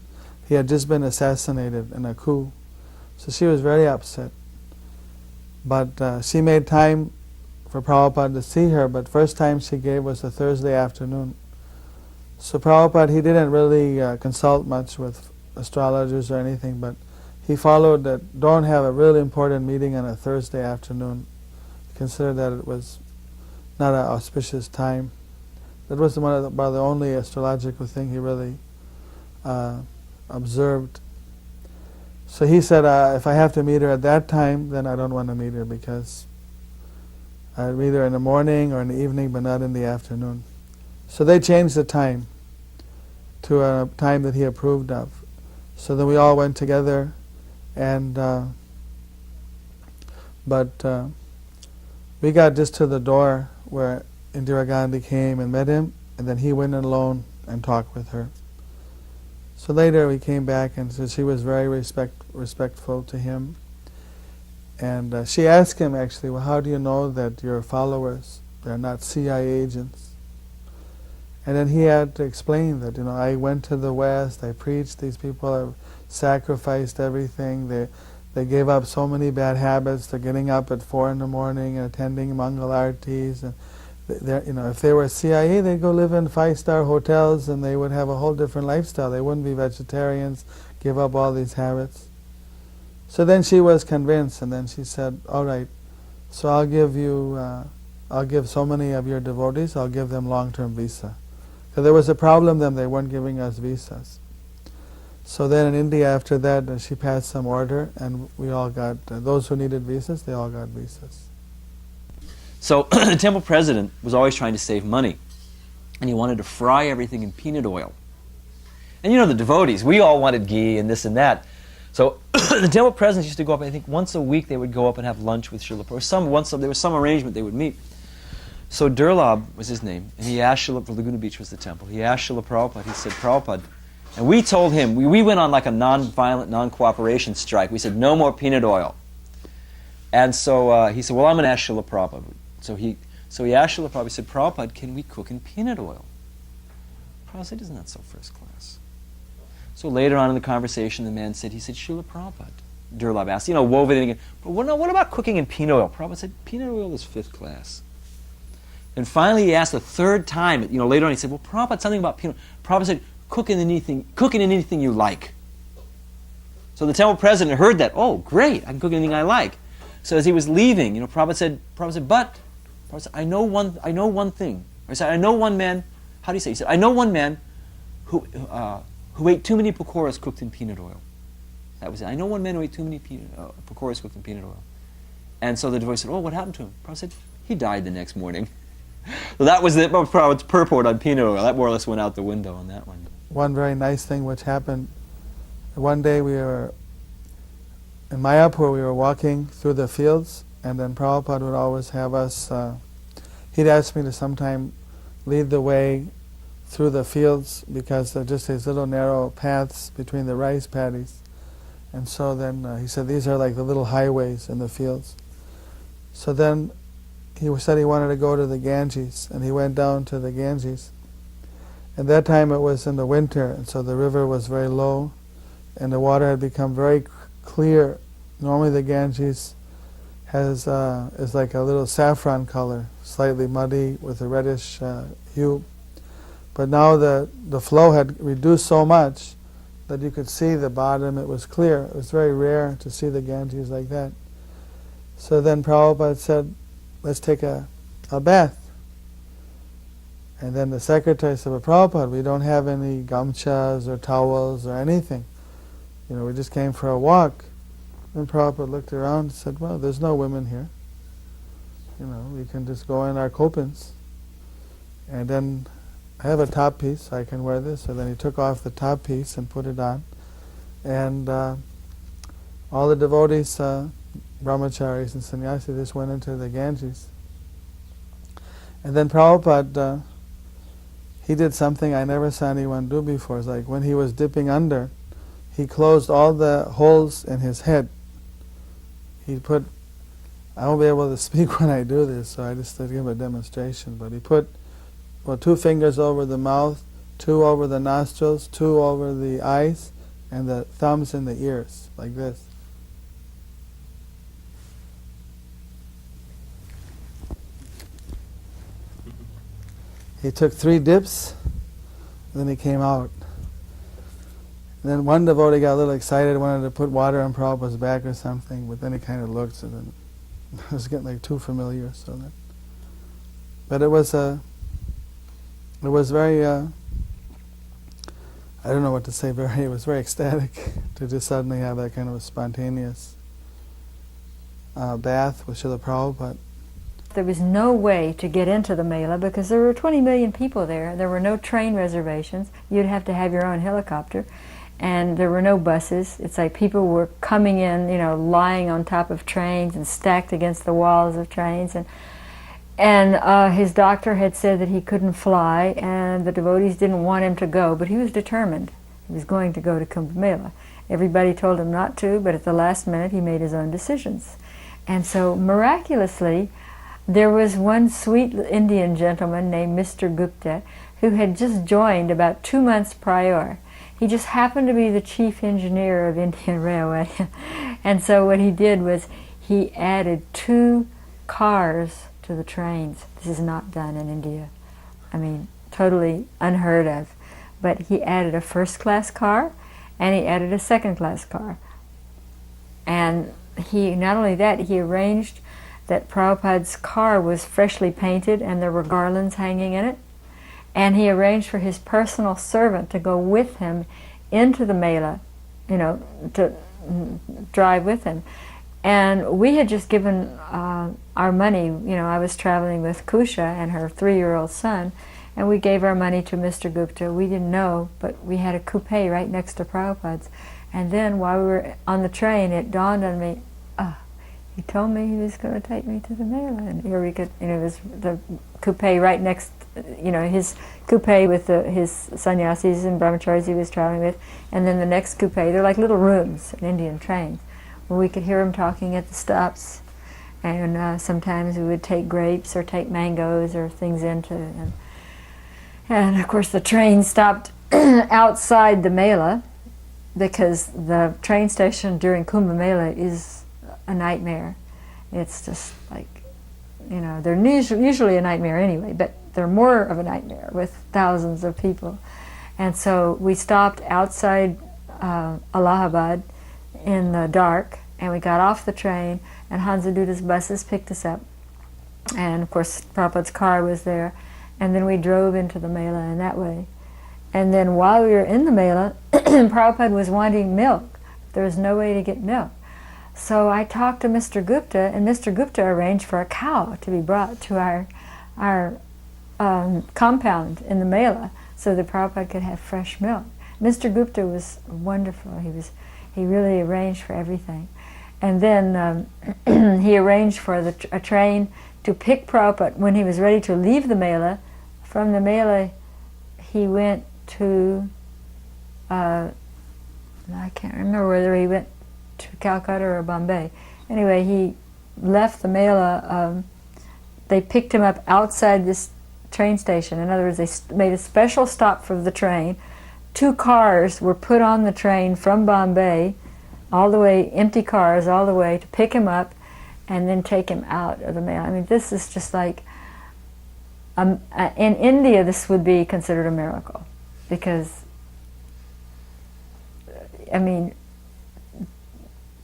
A: he had just been assassinated in a coup. So she was very upset. But she made time for Prabhupada to see her, but first time she gave was a Thursday afternoon. So Prabhupada, he didn't really consult much with astrologers or anything, but he followed that don't have a really important meeting on a Thursday afternoon. Consider that it was not an auspicious time. That was about the only astrological thing he really observed. So he said, if I have to meet her at that time, then I don't want to meet her, because I'd meet her in the morning or in the evening, but not in the afternoon. So they changed the time to a time that he approved of. So then we all went together, and we got just to the door where Indira Gandhi came and met him, and then he went alone and talked with her. So later we came back, and so she was very respectful to him. And she asked him, actually, well, how do you know that your followers, they're not CIA agents? And then he had to explain that, I went to the West, I preached, these people have sacrificed everything, they gave up so many bad habits, they're getting up at 4 in the morning and attending Mangal Aartis, and if they were CIA, they'd go live in 5-star hotels and they would have a whole different lifestyle. They wouldn't be vegetarians, give up all these habits. So then she was convinced, and then she said, all right, so I'll give so many of your devotees, I'll give them long-term visa. Because there was a problem then, they weren't giving us visas. So then in India after that, she passed some order, and we all got, those who needed visas, they all got visas.
C: So the temple president was always trying to save money, and he wanted to fry everything in peanut oil. And the devotees, we all wanted ghee and this and that. So the temple presidents used to go up, I think once a week they would go up and have lunch with Srila Prabhupada. There was some arrangement they would meet. So Durlab was his name, and he asked Srila, Laguna Beach was the temple, he asked Srila Prabhupada, he said, Prabhupada, and we told him, we went on like a non-violent, non-cooperation strike. We said, no more peanut oil. And so he said, well, I'm going to ask Srila Prabhupada. So he asked Srila Prabhupada, he said, Prabhupada, can we cook in peanut oil? Prabhupada said, isn't that so first class? So later on in the conversation, the man said, Srila Prabhupada. Durlab asked, wove it in again. But what about cooking in peanut oil? Prabhupada said, peanut oil is 5th class. And finally he asked a third time, later on he said, well, Prabhupada, something about peanut oil. Prabhupada said, cook in anything you like. So the temple president heard that, oh, great, I can cook anything I like. So as he was leaving, Prabhupada said, Prabhupada said, I know one thing. Or he said, I know one man, how do you say? He said, I know one man who ate too many pakoras cooked in peanut oil. That was it. I know one man who ate too many pakoras cooked in peanut oil. And so the devotee said, oh, what happened to him? Prabhupada said, he died the next morning. So that was Prabhupada's purport on peanut oil. That more or less went out the window on that one.
A: One very nice thing which happened, one day we were in Mayapur, we were walking through the fields, and then Prabhupada would always have us, he'd ask me to sometime lead the way through the fields, because they're just these little narrow paths between the rice paddies. And so then he said, these are like the little highways in the fields. So then he said he wanted to go to the Ganges, and he went down to the Ganges. At that time it was in the winter, and so the river was very low, and the water had become very clear. Normally the Ganges has is like a little saffron color, slightly muddy with a reddish hue. But now the flow had reduced so much that you could see the bottom. It was clear. It was very rare to see the Ganges like that. So then Prabhupada said, let's take a bath. And then the secretary said, well, Prabhupada, we don't have any gamchas or towels or anything. We just came for a walk. Then Prabhupada looked around and said, well, there's no women here. We can just go in our kopins. And then I have a top piece, I can wear this. So then he took off the top piece and put it on. And all the devotees, brahmacharis and sannyasis, just went into the Ganges. And then Prabhupada, he did something I never saw anyone do before. It's like when he was dipping under, he closed all the holes in his head. He put, I won't be able to speak when I do this, so I just did give a demonstration, but he put 2 fingers over the mouth, 2 over the nostrils, 2 over the eyes, and the thumbs in the ears, like this. He took 3 dips, and then he came out. And then one devotee got a little excited, wanted to put water on Prabhupada's back or something, but then he kind of looked, and then it was getting too familiar. But it was very, I don't know what to say, it was very ecstatic to just suddenly have that kind of a spontaneous bath with Srila Prabhupada.
B: There was no way to get into the Mela because there were 20 million people there. There were no train reservations. You'd have to have your own helicopter. And there were no buses. It's like people were coming in, lying on top of trains and stacked against the walls of trains. And his doctor had said that he couldn't fly, and the devotees didn't want him to go, but he was determined. He was going to go to Kumbh Mela. Everybody told him not to, but at the last minute he made his own decisions. And so miraculously, there was one sweet Indian gentleman named Mr. Gupta who had just joined about 2 months prior. He just happened to be the chief engineer of Indian Railway. And so what he did was he added 2 cars to the trains. This is not done in India. I mean, totally unheard of. But he added a first-class car and he added a second-class car. And he, not only that, he arranged that Prabhupada's car was freshly painted and there were garlands hanging in it. And he arranged for his personal servant to go with him into the Mela, to drive with him. And we had just given our money, I was traveling with Kusha and her 3-year-old son, and we gave our money to Mr. Gupta. We didn't know, but we had a coupe right next to Prabhupada's. And then while we were on the train, it dawned on me, he told me he was going to take me to the Mela, and here we could, it was the coupe right next, his coupe with his sannyasis and brahmacharis he was traveling with, and then the next coupe. They're like little rooms in Indian trains, where we could hear him talking at the stops, and sometimes we would take grapes or take mangoes or things into, and of course the train stopped outside the Mela, because the train station during Kumbh Mela is a nightmare. It's just like, they're usually a nightmare anyway, but they're more of a nightmare with thousands of people. And so we stopped outside Allahabad in the dark, and we got off the train, and Hansadutta's buses picked us up. And of course Prabhupada's car was there, and then we drove into the Mela in that way. And then while we were in the Mela, Prabhupada was wanting milk. There was no way to get milk. So I talked to Mr. Gupta, and Mr. Gupta arranged for a cow to be brought to our compound in the Mela so that Prabhupada could have fresh milk. Mr. Gupta was wonderful. He really arranged for everything. And then he arranged for a train to pick Prabhupada when he was ready to leave the Mela. From the Mela, he went to, I can't remember whether he went to Calcutta or Bombay. Anyway, he left the Mela they picked him up outside this train station. In other words, they made a special stop for the train. 2 cars were put on the train from Bombay, all the way, empty cars all the way, to pick him up and then take him out of the mail. I mean, this is just like, in India this would be considered a miracle, because, I mean,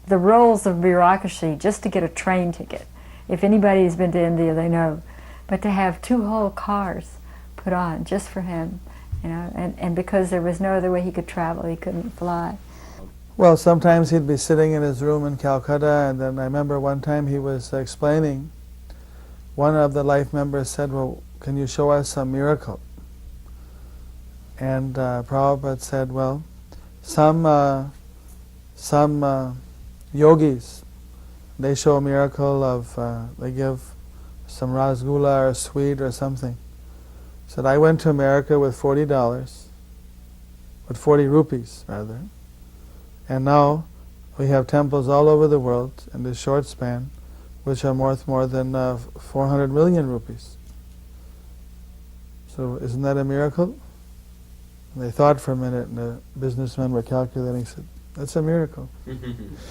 B: the roles of bureaucracy just to get a train ticket. If anybody's been to India, they know. But to have 2 whole cars put on just for him, you know, and because there was no other way he could travel, he couldn't fly.
A: Well, sometimes he'd be sitting in his room in Calcutta, and then I remember one time he was explaining, one of the life members said, well, can you show us a miracle? And Prabhupada said, well, some yogis, they show a miracle of, they give some rasgulla or sweet or something. Said, I went to America with $40, with 40 rupees rather, and now we have temples all over the world in this short span which are worth more than 400 million rupees. So isn't that a miracle? And they thought for a minute, and the businessmen were calculating, said, that's a miracle.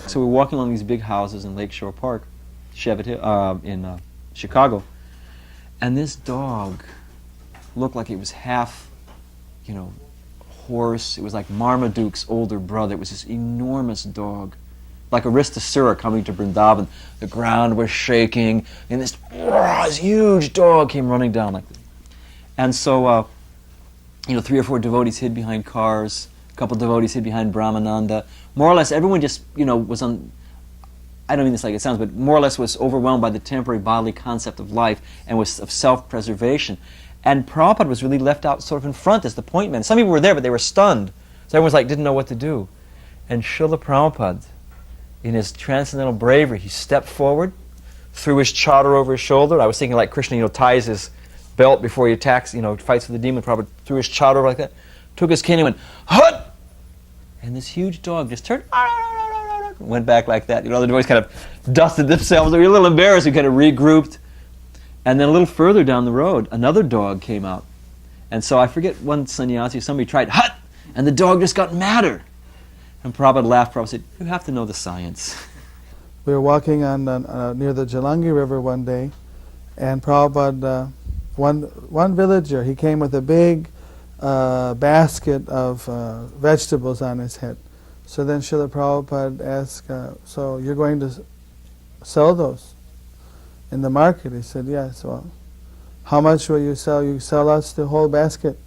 C: So we're walking along these big houses in Lakeshore Park, in Chicago, and this dog looked like it was half, you know, horse. It was like Marmaduke's older brother. It was this enormous dog, like Aristasura coming to Vrindavan. The ground was shaking, and this huge dog came running down like that. And so, you know, 3 or 4 devotees hid behind cars. A couple devotees hid behind Brahmananda. More or less, everyone just, you know, was on. I don't mean this like it sounds, but more or less was overwhelmed by the temporary bodily concept of life and was of self-preservation. And Prabhupada was really left out sort of in front as the point man. Some people were there, but they were stunned. So everyone was like, didn't know what to do. And Srila Prabhupada, in his transcendental bravery, he stepped forward, threw his chadar over his shoulder. I was thinking like Krishna, you know, ties his belt before he attacks, you know, fights with the demon. Prabhupada threw his chadar over like that, took his cane and went, hut! And this huge dog just turned, went back like that. You know, the devotees kind of dusted themselves. They were a little embarrassed. We kind of regrouped. And then a little further down the road, another dog came out. And so I forget one sannyasi, somebody tried, hut! And the dog just got madder. And Prabhupada laughed. Prabhupada said, you have to know the science.
A: We were walking on near the Jalangi River one day, and Prabhupada, one villager, he came with a big basket of vegetables on his head. So then Srila Prabhupada asked, so you're going to sell those in the market? He said, yes. Well, how much will you sell? You sell us the whole basket.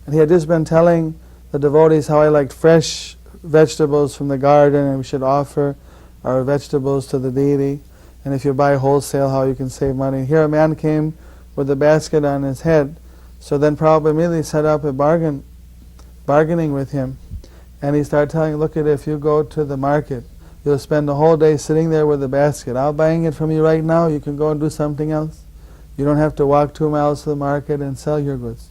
A: And he had just been telling the devotees how I liked fresh vegetables from the garden, and we should offer our vegetables to the deity. And if you buy wholesale, how you can save money. Here a man came with a basket on his head. So then Prabhupada immediately set up a bargaining with him. And he started telling, look, if you go to the market, you'll spend the whole day sitting there with the basket. I'm buying it from you right now. You can go and do something else. You don't have to walk 2 miles to the market and sell your goods.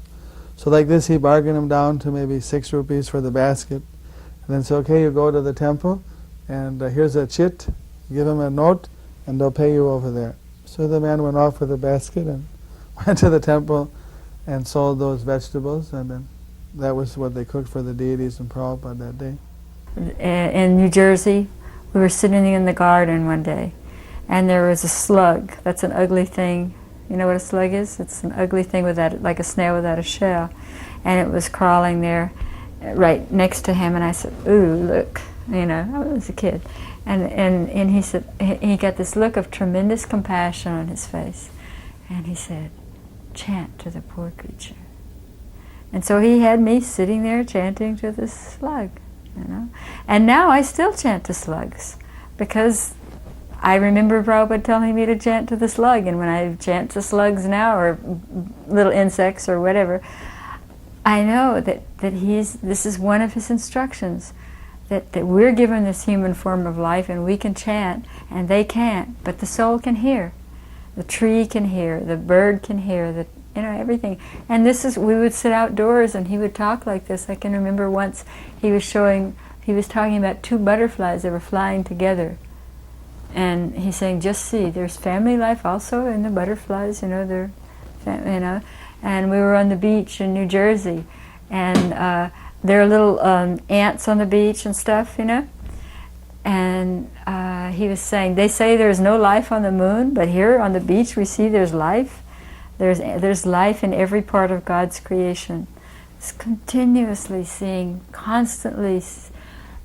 A: So like this, he bargained him down to maybe 6 rupees for the basket. And then said, okay, you go to the temple, and here's a chit. Give him a note, and they'll pay you over there. So the man went off with the basket and went to the temple and sold those vegetables, and then that was what they cooked for the deities in Prabhupada that day.
B: In New Jersey, we were sitting in the garden one day, and there was a slug. That's an ugly thing. You know what a slug is? It's an ugly thing without, like a snail without a shell. And it was crawling there right next to him, and I said, ooh, look. You know, I was a kid. And he said, he got this look of tremendous compassion on his face. And he said, chant to the poor creature. And so he had me sitting there chanting to this slug, you know. And now I still chant to slugs, because I remember Prabhupada telling me to chant to the slug, and when I chant to slugs now, or little insects or whatever, I know that this is one of his instructions, that we're given this human form of life, and we can chant, and they can't, but the soul can hear. The tree can hear, the bird can hear, you know, everything. And we would sit outdoors and he would talk like this. I can remember once he was talking about 2 butterflies that were flying together. And he's saying, just see, there's family life also in the butterflies, you know, And we were on the beach in New Jersey, and there are little ants on the beach and stuff, you know. And he was saying, they say there's no life on the moon, but here on the beach we see there's life. There's life in every part of God's creation. It's continuously seeing, constantly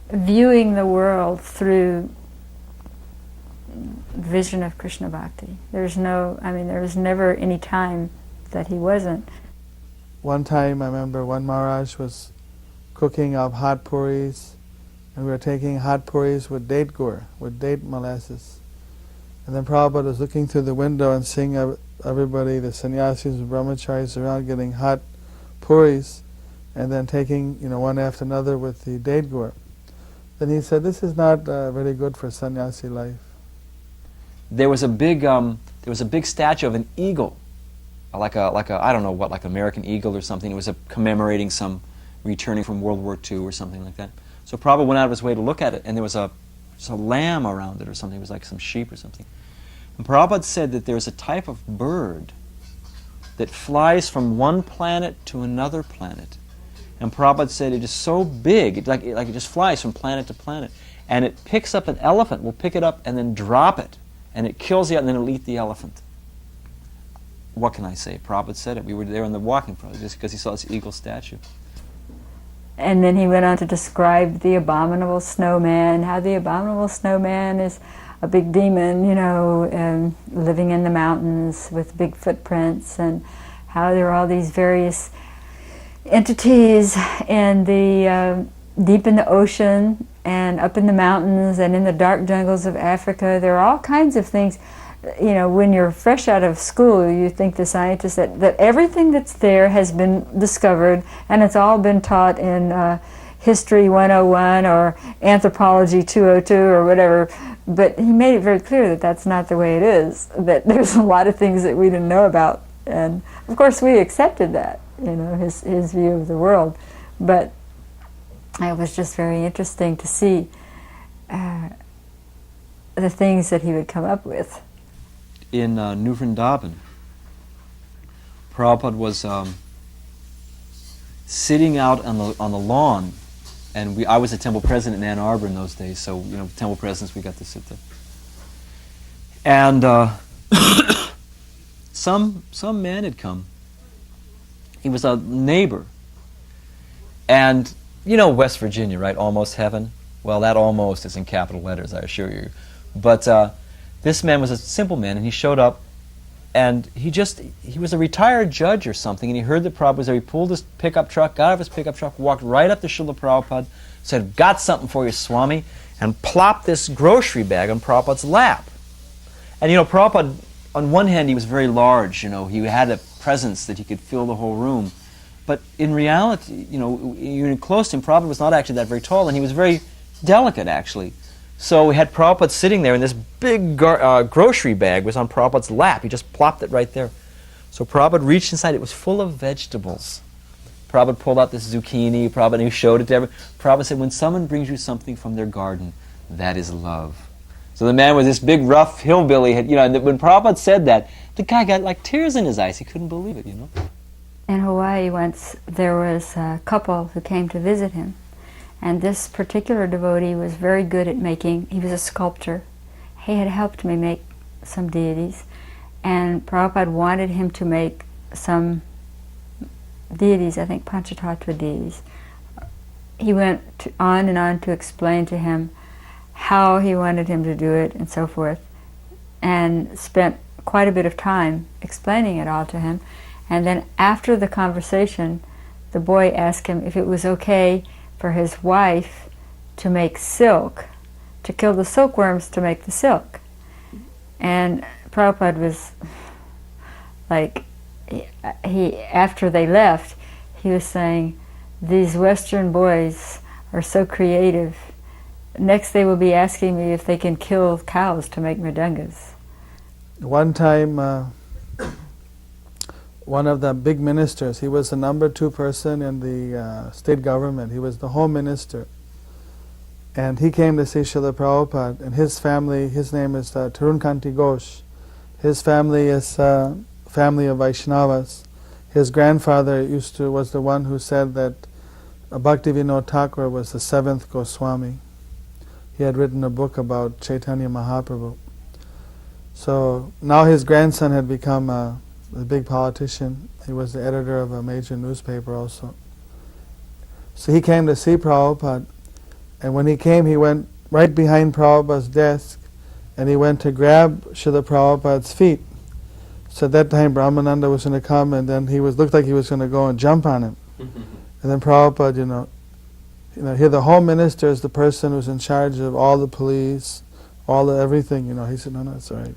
B: viewing the world through vision of Krishna Bhakti. There was never any time that he wasn't.
A: One time I remember one Maharaj was cooking up hot puris, and we were taking hot puris with date gur, with date molasses. And then Prabhupada was looking through the window and seeing everybody, the sannyasis and brahmacharis around getting hot puris, and then taking, one after another with the date gur. Then he said, this is not very good for sannyasi life.
C: There was a big statue of an eagle, like a I don't know what, like American eagle or something. It was commemorating some returning from World War II or something like that. So Prabhupada went out of his way to look at it, and there was a lamb around it or something. It was like some sheep or something. And Prabhupada said that there's a type of bird that flies from one planet to another planet. And Prabhupada said it is so big, it just flies from planet to planet. And it picks up an elephant, will pick it up and then drop it. And it kills it, and then it'll eat the elephant. What can I say? Prabhupada said it. We were there on the walking project just because he saw this eagle statue.
B: And then he went on to describe the abominable snowman, how the abominable snowman is a big demon, living in the mountains with big footprints, and how there are all these various entities in the deep in the ocean and up in the mountains and in the dark jungles of Africa. There are all kinds of things. When you're fresh out of school, you think the scientists that everything that's there has been discovered, and it's all been taught in History 101 or Anthropology 202 or whatever. But he made it very clear that that's not the way it is, that there's a lot of things that we didn't know about. And of course we accepted that, his view of the world. But it was just very interesting to see the things that he would come up with.
C: In New Vrindavan, Prabhupada was sitting out on the lawn, and I was the temple president in Ann Arbor in those days, so temple presidents, we got to sit there. And some man had come. He was a neighbor, and West Virginia, right? Almost heaven. Well, that almost is in capital letters, I assure you. But this man was a simple man, and he showed up, and he was a retired judge or something, and he heard that Prabhupada was there. He pulled his pickup truck, got out of his pickup truck, walked right up to Srila Prabhupada, said, "Got something for you, Swami," and plopped this grocery bag on Prabhupada's lap. And Prabhupada, on one hand, he was very large, he had a presence that he could fill the whole room. But in reality, you're close to him, Prabhupada was not actually that very tall, and he was very delicate, actually. So we had Prabhupada sitting there, and this big grocery bag was on Prabhupada's lap. He just plopped it right there. So Prabhupada reached inside. It was full of vegetables. Prabhupada pulled out this zucchini. Prabhupada, he showed it to everyone. Prabhupada said, when someone brings you something from their garden, that is love. So the man was this big, rough hillbilly. And when Prabhupada said that, the guy got like tears in his eyes. He couldn't believe it,
B: In Hawaii once, there was a couple who came to visit him. And this particular devotee was very good at he was a sculptor. He had helped me make some deities. And Prabhupada wanted him to make some deities, I think Panchatattva deities. He went on and on to explain to him how he wanted him to do it and so forth. And spent quite a bit of time explaining it all to him. And then after the conversation, the boy asked him if it was okay for his wife to make silk, to kill the silkworms to make the silk. And Prabhupada was like, after they left, he was saying, these Western boys are so creative. Next they will be asking me if they can kill cows to make mridangas.
A: One time, one of the big ministers, he was the number 2 person in the state government. He was the home minister. And he came to see Srila Prabhupada, and his family, his name is Tarunkanti Ghosh. His family is family of Vaishnavas. His grandfather was the one who said that Bhaktivinoda Thakur was the seventh Goswami. He had written a book about Chaitanya Mahaprabhu. So now his grandson had become a big politician. He was the editor of a major newspaper also. So he came to see Prabhupada, and when he came, he went right behind Prabhupada's desk, and he went to grab Srila Prabhupada's feet. So at that time, Brahmananda was going to come, and then looked like he was going to go and jump on him. And then Prabhupada, here the home minister is the person who's in charge of all the police, all the everything. He said, no, it's all right.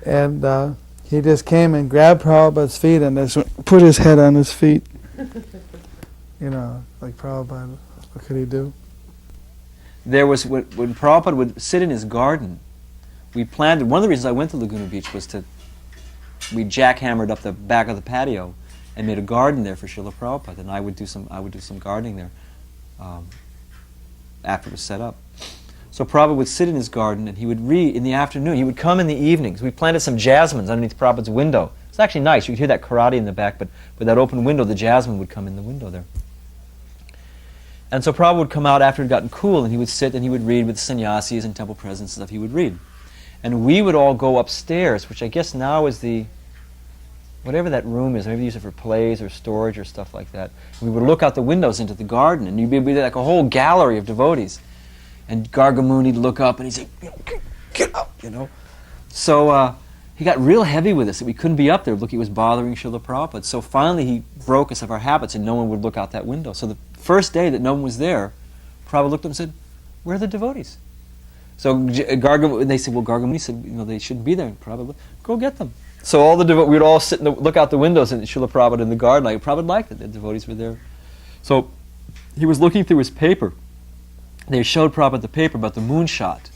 A: And he just came and grabbed Prabhupada's feet and just put his head on his feet. Like Prabhupada, what could he do?
C: There was, when Prabhupada would sit in his garden, we planted, one of the reasons I went to Laguna Beach was we jackhammered up the back of the patio and made a garden there for Srila Prabhupada, and I would do some gardening there after it was set up. So Prabhupada would sit in his garden and he would read in the afternoon. He would come in the evenings. We planted some jasmines underneath Prabhupada's window. It's actually nice. You could hear that karate in the back, but with that open window, the jasmine would come in the window there. And so Prabhupada would come out after it had gotten cool, and he would sit and he would read with the sannyasis and temple presidents and stuff. He would read. And we would all go upstairs, which I guess now is whatever that room is. Maybe they use it for plays or storage or stuff like that. And we would look out the windows into the garden, and you'd be like a whole gallery of devotees. And Gargamuni would look up and he'd say, get up, So he got real heavy with us that we couldn't be up there. Look, he was bothering Srila Prabhupada. So finally he broke us of our habits and no one would look out that window. So the first day that no one was there, Prabhupada looked up and said, where are the devotees? So they said, well, Gargamuni said, they shouldn't be there. Prabhupada, go get them. So all the we would all sit and look out the windows and Srila Prabhupada in the garden. Prabhupada liked it, the devotees were there. So he was looking through his paper. They showed Prabhupada the paper about the moonshot.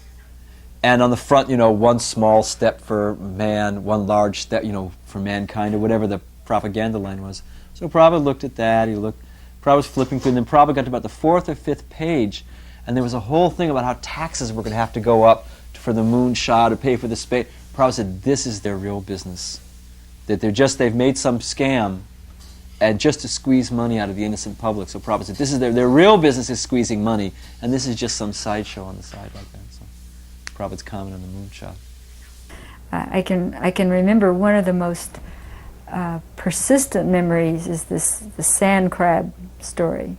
C: And on the front, one small step for man, one large step, for mankind, or whatever the propaganda line was. So Prabhupada looked at that, Prabhupada was flipping through, and then Prabhupada got to about the fourth or fifth page, and there was a whole thing about how taxes were going to have to go up for the moonshot to pay for the space. Prabhupada said, this is their real business. That they've made some scam, and just to squeeze money out of the innocent public. So Prabhupada said, this is their real business is squeezing money, and this is just some sideshow on the side like that. So Prabhupada's comment on the moonshot.
B: I can remember one of the most persistent memories is the sand crab story.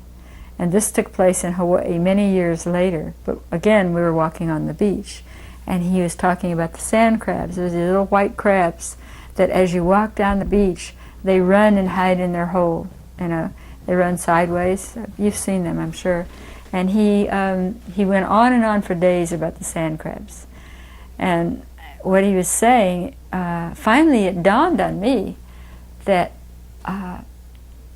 B: And this took place in Hawaii many years later. But again, we were walking on the beach, and he was talking about the sand crabs. There's these little white crabs that as you walk down the beach, they run and hide in their hole. They run sideways. You've seen them, I'm sure. And he went on and on for days about the sand crabs. And what he was saying, finally it dawned on me that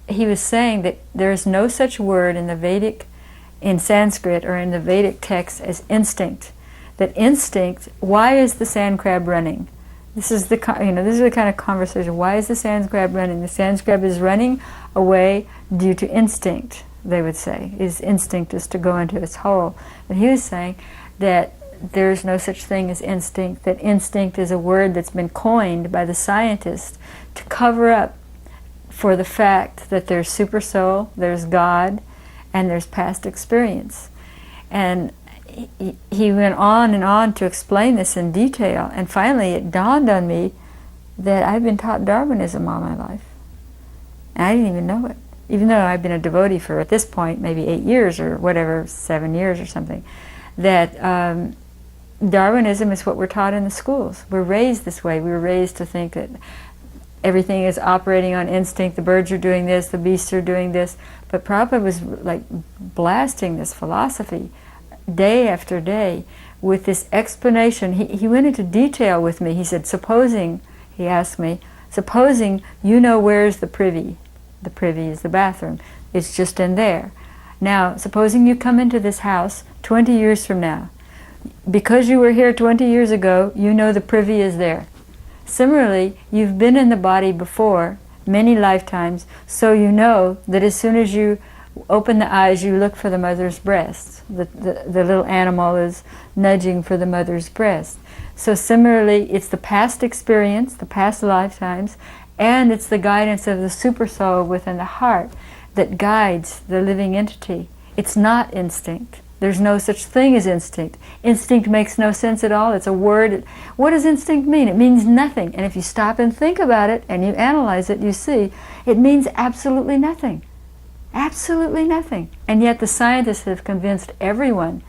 B: he was saying that there is no such word in Sanskrit or in the Vedic text as instinct. That instinct, why is the sand crab running? This is the kind of conversation. Why is the sand crab running? The sand crab is running away due to instinct, they would say. His instinct is to go into its hole. And he was saying that there is no such thing as instinct, that instinct is a word that's been coined by the scientists to cover up for the fact that there's super soul, there's God, and there's past experience. And he went on and on to explain this in detail, and finally it dawned on me that I've been taught Darwinism all my life. And I didn't even know it. Even though I've been a devotee for, at this point, maybe 8 years or whatever, 7 years or something, that Darwinism is what we're taught in the schools. We're raised this way. We were raised to think that everything is operating on instinct. The birds are doing this, the beasts are doing this. But Prabhupada was like blasting this philosophy day after day with this explanation. He went into detail with me. He said, he asked me, supposing you know where's the privy. The privy is the bathroom. It's just in there. Now, supposing you come into this house 20 years from now. Because you were here 20 years ago, you know the privy is there. Similarly, you've been in the body before, many lifetimes, so you know that as soon as you open the eyes, you look for the mother's breast. The little animal is nudging for the mother's breast. So similarly, it's the past experience, the past lifetimes, and it's the guidance of the supersoul within the heart that guides the living entity. It's not instinct. There's no such thing as instinct. Instinct makes no sense at all. It's a word. What does instinct mean? It means nothing. And if you stop and think about it and you analyze it, you see it means absolutely nothing. Absolutely nothing. And yet the scientists have convinced everyone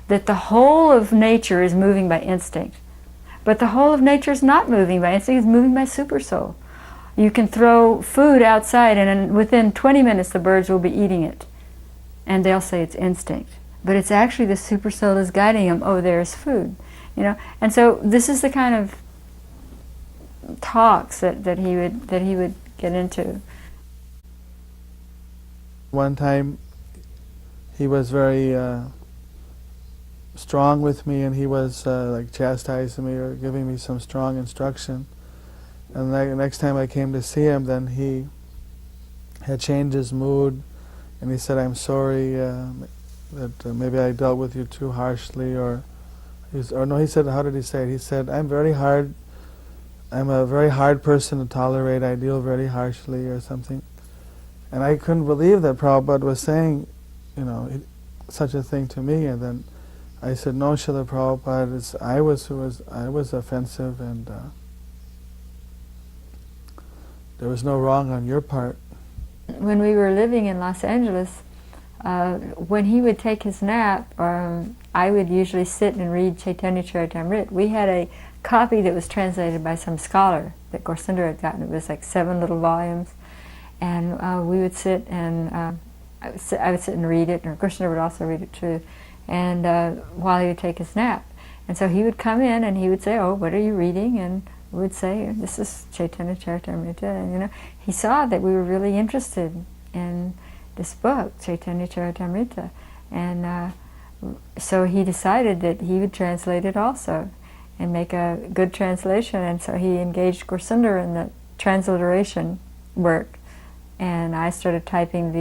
B: that the whole of nature is moving by instinct. But the whole of nature is not moving by instinct, it's moving by supersoul. You can throw food outside and within 20 minutes the birds will be eating it. And they'll say it's instinct. But it's actually the supersoul is guiding them, oh, there's food. You know? And so this is the kind of talks that he would get into.
A: One time he was very strong with me, and he was like chastising me or giving me some strong instruction. And the next time I came to see him, then he had changed his mood, and he said, "I'm sorry that maybe I dealt with you too harshly," or he said, how did he say it? He said, I'm a very hard person to tolerate, I deal very harshly," or something. And I couldn't believe that Prabhupada was saying, such a thing to me. And then I said, "No, Srila Prabhupada, I was offensive, and there was no wrong on your part."
B: When we were living in Los Angeles, when he would take his nap, I would usually sit and read Chaitanya Charitamrita. We had a copy that was translated by some scholar that Govinda had gotten. It was like 7 little volumes. And we would sit and I would sit and read it, or Krishna would also read it too, and while he would take his nap. And so he would come in and he would say, "Oh, what are you reading?" And we would say, "This is Chaitanya Charitamrita." And he saw that we were really interested in this book, Chaitanya Charitamrita, and so he decided that he would translate it also and make a good translation. And so he engaged Govinda in the transliteration work. And I started typing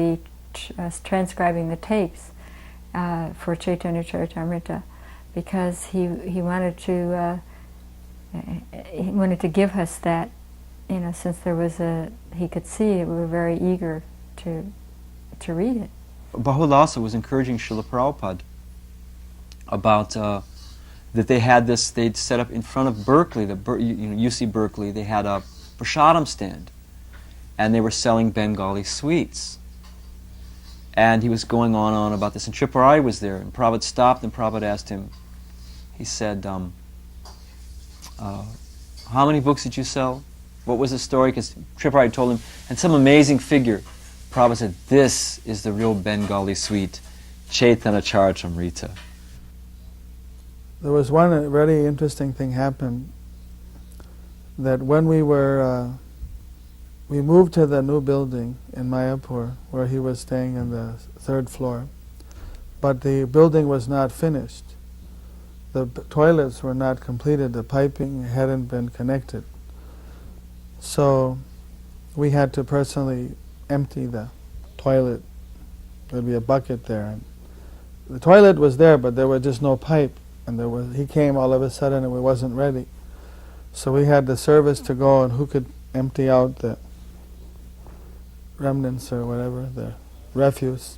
B: transcribing the tapes for Chaitanya Charitamrita, because he wanted to give us that, since there was he could see we were very eager to read it.
C: Bahulasa was encouraging Srila Prabhupada about that they had this. They'd set up in front of Berkeley, UC Berkeley. They had a prasadam stand. And they were selling Bengali sweets. And he was going on about this, and Tripurari was there, and Prabhupada stopped, and Prabhupada asked him, he said, how many books did you sell? What was the story? Because Tripurari told him, and some amazing figure. Prabhupada said, "This is the real Bengali sweet, Chaitanya Charitamrita."
A: There was one very interesting thing happened, that when we moved to the new building in Mayapur, where he was staying on the 3rd floor, but the building was not finished. The toilets were not completed, the piping hadn't been connected. So we had to personally empty the toilet. There'd be a bucket there. And the toilet was there, but there was just no pipe. And he came all of a sudden and we wasn't ready. So we had the service to go, and who could empty out the remnants or whatever, the refuse.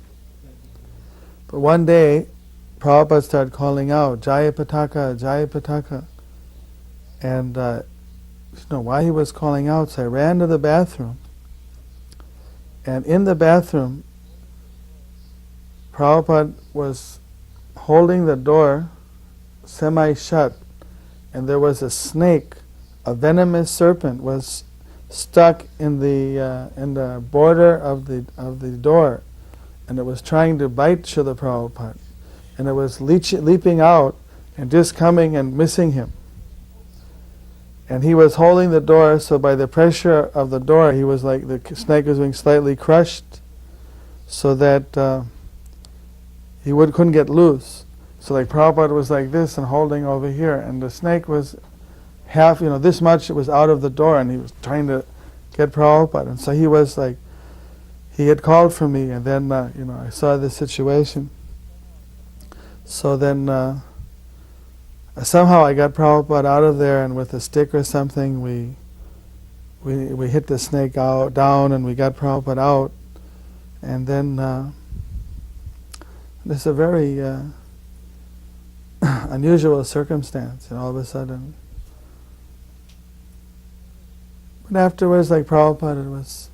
A: But one day, Prabhupada started calling out, "Jayapataka, Jayapataka." And I didn't know why he was calling out, so I ran to the bathroom. And in the bathroom, Prabhupada was holding the door semi-shut, and there was a snake, a venomous serpent, was stuck in the border of the door, and it was trying to bite Srila Prabhupada, and it was leaping out and just coming and missing him. And he was holding the door, so by the pressure of the door, he was like, the snake was being slightly crushed, so that he couldn't get loose. So like Prabhupada was like this and holding over here, and the snake was half, this much, it was out of the door, and he was trying to get Prabhupada. And so he he had called for me, and then I saw the situation. So then somehow I got Prabhupada out of there, and with a stick or something we hit the snake down, and we got Prabhupada out. And then this is a very unusual circumstance, and all of a sudden. But afterwards, like Prabhupada, it was.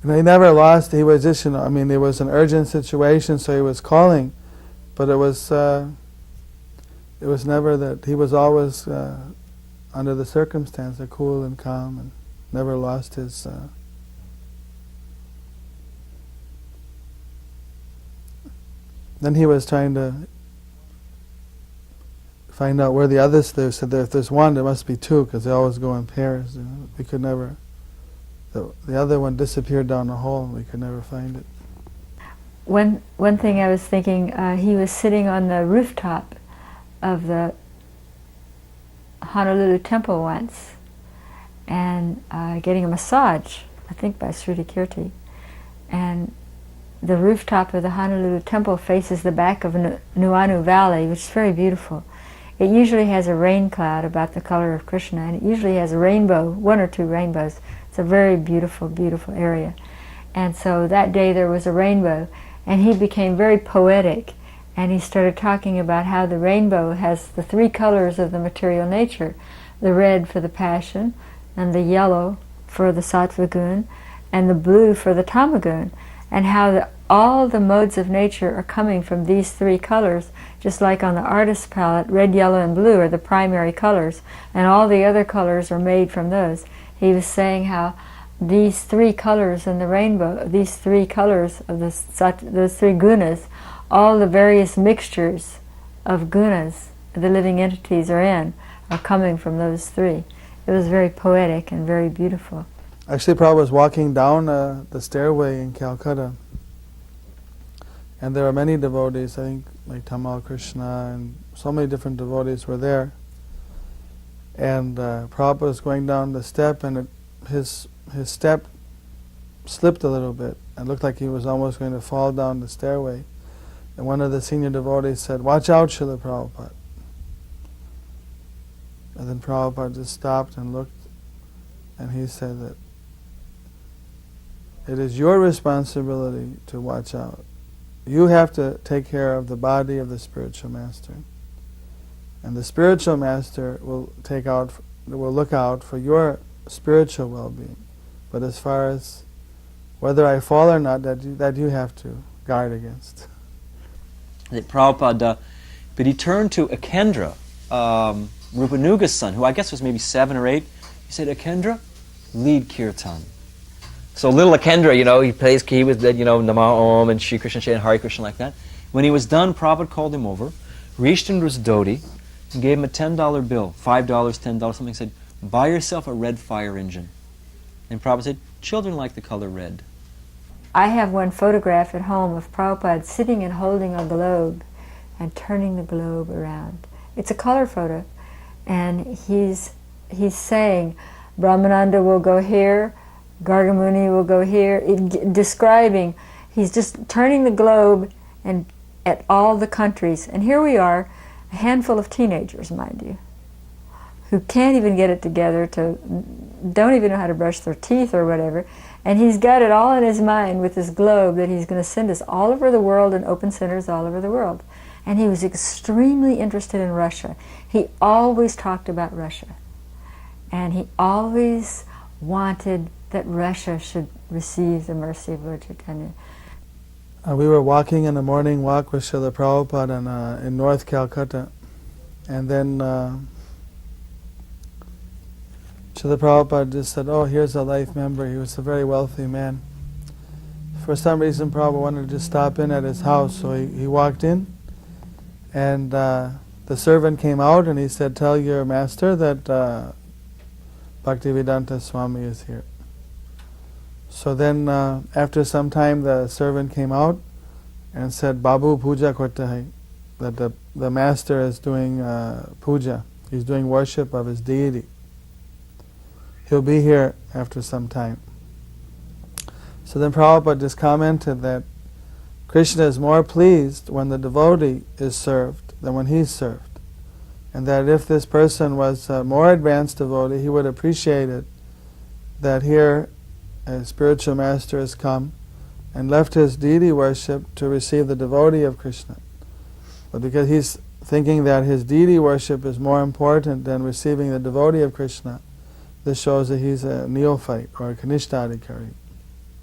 A: He never lost. He was just, there was an urgent situation, so he was calling, but it was never that. He was always under the circumstance, cool and calm, and never lost his. Then he was trying to find out where the others live. So if there's one, there must be two, because they always go in pairs. We could never. The other one disappeared down the hole, and we could never find it.
B: One thing I was thinking, he was sitting on the rooftop of the Honolulu temple once, and getting a massage, I think by Sruti Kirti. And the rooftop of the Honolulu temple faces the back of Nuuanu Valley, which is very beautiful. It usually has a rain cloud about the color of Krishna, and it usually has a rainbow, one or two rainbows. It's a very beautiful, beautiful area. And so that day there was a rainbow, and he became very poetic, and he started talking about how the rainbow has the three colors of the material nature, the red for the passion, and the yellow for the sattva gun, and the blue for the tamagun, and how all the modes of nature are coming from these three colors, just like on the artist's palette, red, yellow, and blue are the primary colors, and all the other colors are made from those. He was saying how these three colors in the rainbow, these three colors of those three gunas, all the various mixtures of gunas the living entities are coming from those three. It was very poetic and very beautiful.
A: Actually, Prabhupada was walking down the stairway in Calcutta, and there were many devotees, I think like Tamal Krishna and so many different devotees were there. And Prabhupada was going down the step, and his step slipped a little bit. It looked like he was almost going to fall down the stairway. And one of the senior devotees said, "Watch out, Srila Prabhupada." And then Prabhupada just stopped and looked, and he said that it is your responsibility to watch out. You have to take care of the body of the spiritual master. And the spiritual master will look out for your spiritual well-being. But as far as whether I fall or not, that you have to guard against.
C: That Prabhupada, but he turned to Akendra, Rupanuga's son, who I guess was maybe 7 or 8. He said, "Akendra, lead kirtan." So little Akendra, he was Nama Om and Shri Krishna Chaitanya, Hare Krishna, like that. When he was done, Prabhupada called him over, reached into his dhoti, and gave him a $10 bill, $5, $10, something, said, "Buy yourself a red fire engine." And Prabhupada said, "Children like the color red."
B: I have one photograph at home of Prabhupada sitting and holding a globe and turning the globe around. It's a color photo, and he's saying, Brahmananda will go here, Gargamuni will go here, describing, he's just turning the globe and at all the countries. And here we are, a handful of teenagers, mind you, who can't even get it together, don't even know how to brush their teeth or whatever, and he's got it all in his mind with this globe that he's going to send us all over the world and open centers all over the world. And he was extremely interested in Russia. He always talked about Russia, and he always wanted that Russia should receive the mercy of Lord Chaitanya.
A: We were walking in the morning walk with Srila Prabhupada in North Calcutta, and then Srila Prabhupada just said, "Oh, here's a life member." He was a very wealthy man. For some reason, Prabhupada wanted to just stop in at his house, so he walked in, and the servant came out and he said, "Tell your master that Bhaktivedanta Swami is here." So then, after some time, the servant came out and said, "Babu puja korta hai," that the master is doing puja. He's doing worship of his deity. he'll be here after some time. So then Prabhupada just commented that Krishna is more pleased when the devotee is served than when he's served. And that if this person was a more advanced devotee, he would appreciate it that here a spiritual master has come and left his deity worship to receive the devotee of Krishna. But because he's thinking that his deity worship is more important than receiving the devotee of Krishna, this shows that he's a neophyte or a Kanishthadikari.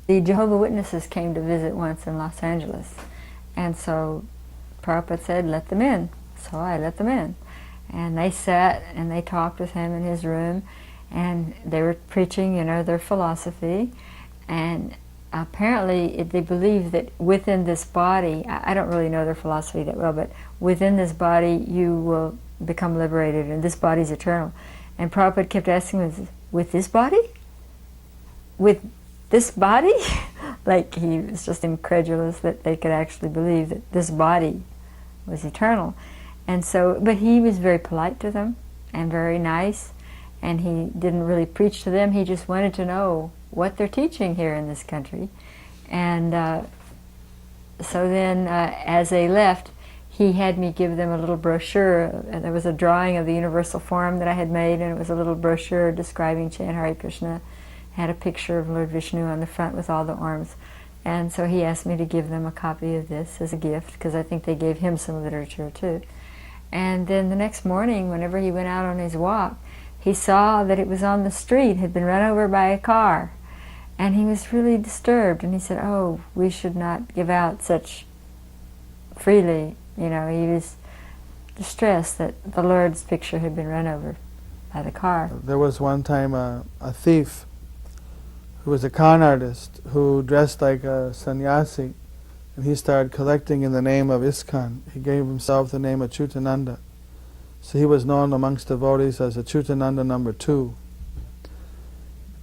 B: The Jehovah's Witnesses came to visit once in Los Angeles, and so Prabhupada said, let them in. So I let them in. And they sat and they talked with him in his room, and they were preaching, their philosophy, and apparently they believe that within this body, I don't really know their philosophy that well, but within this body you will become liberated, and this body's eternal. And Prabhupada kept asking me, with this body? With this body? Like he was just incredulous that they could actually believe that this body was eternal. And so, but he was very polite to them and very nice, and he didn't really preach to them. He just wanted to know what they're teaching here in this country. And so then as they left, he had me give them a little brochure. There was a drawing of the universal form that I had made, and it was a little brochure describing Chant Hare Krishna. Had a picture of Lord Vishnu on the front with all the arms. And so he asked me to give them a copy of this as a gift, because I think they gave him some literature too. And then the next morning, whenever he went out on his walk, he saw that it was on the street, had been run over by a car. And he was really disturbed, and he said, oh, we should not give out such freely. He was distressed that the Lord's picture had been run over by the car.
A: There was one time a thief who was a con artist who dressed like a sannyasi, and he started collecting in the name of ISKCON. He gave himself the name of Chutananda. So he was known amongst devotees as a Chutananda number 2.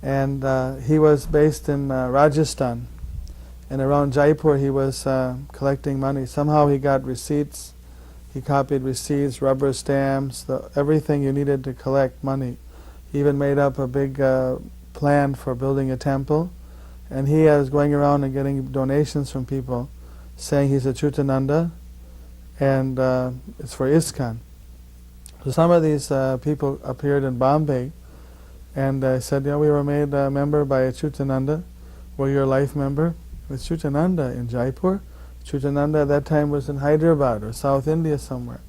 A: And he was based in Rajasthan. And around Jaipur he was collecting money. Somehow he got receipts. He copied receipts, rubber stamps, everything you needed to collect money. He even made up a big plan for building a temple. And he was going around and getting donations from people, saying he's a Chutananda, and it's for ISKCON. So some of these people appeared in Bombay, and said, we were made a member by a Chutananda. Were you a life member? With Chutananda in Jaipur. Chutananda at that time was in Hyderabad or South India somewhere.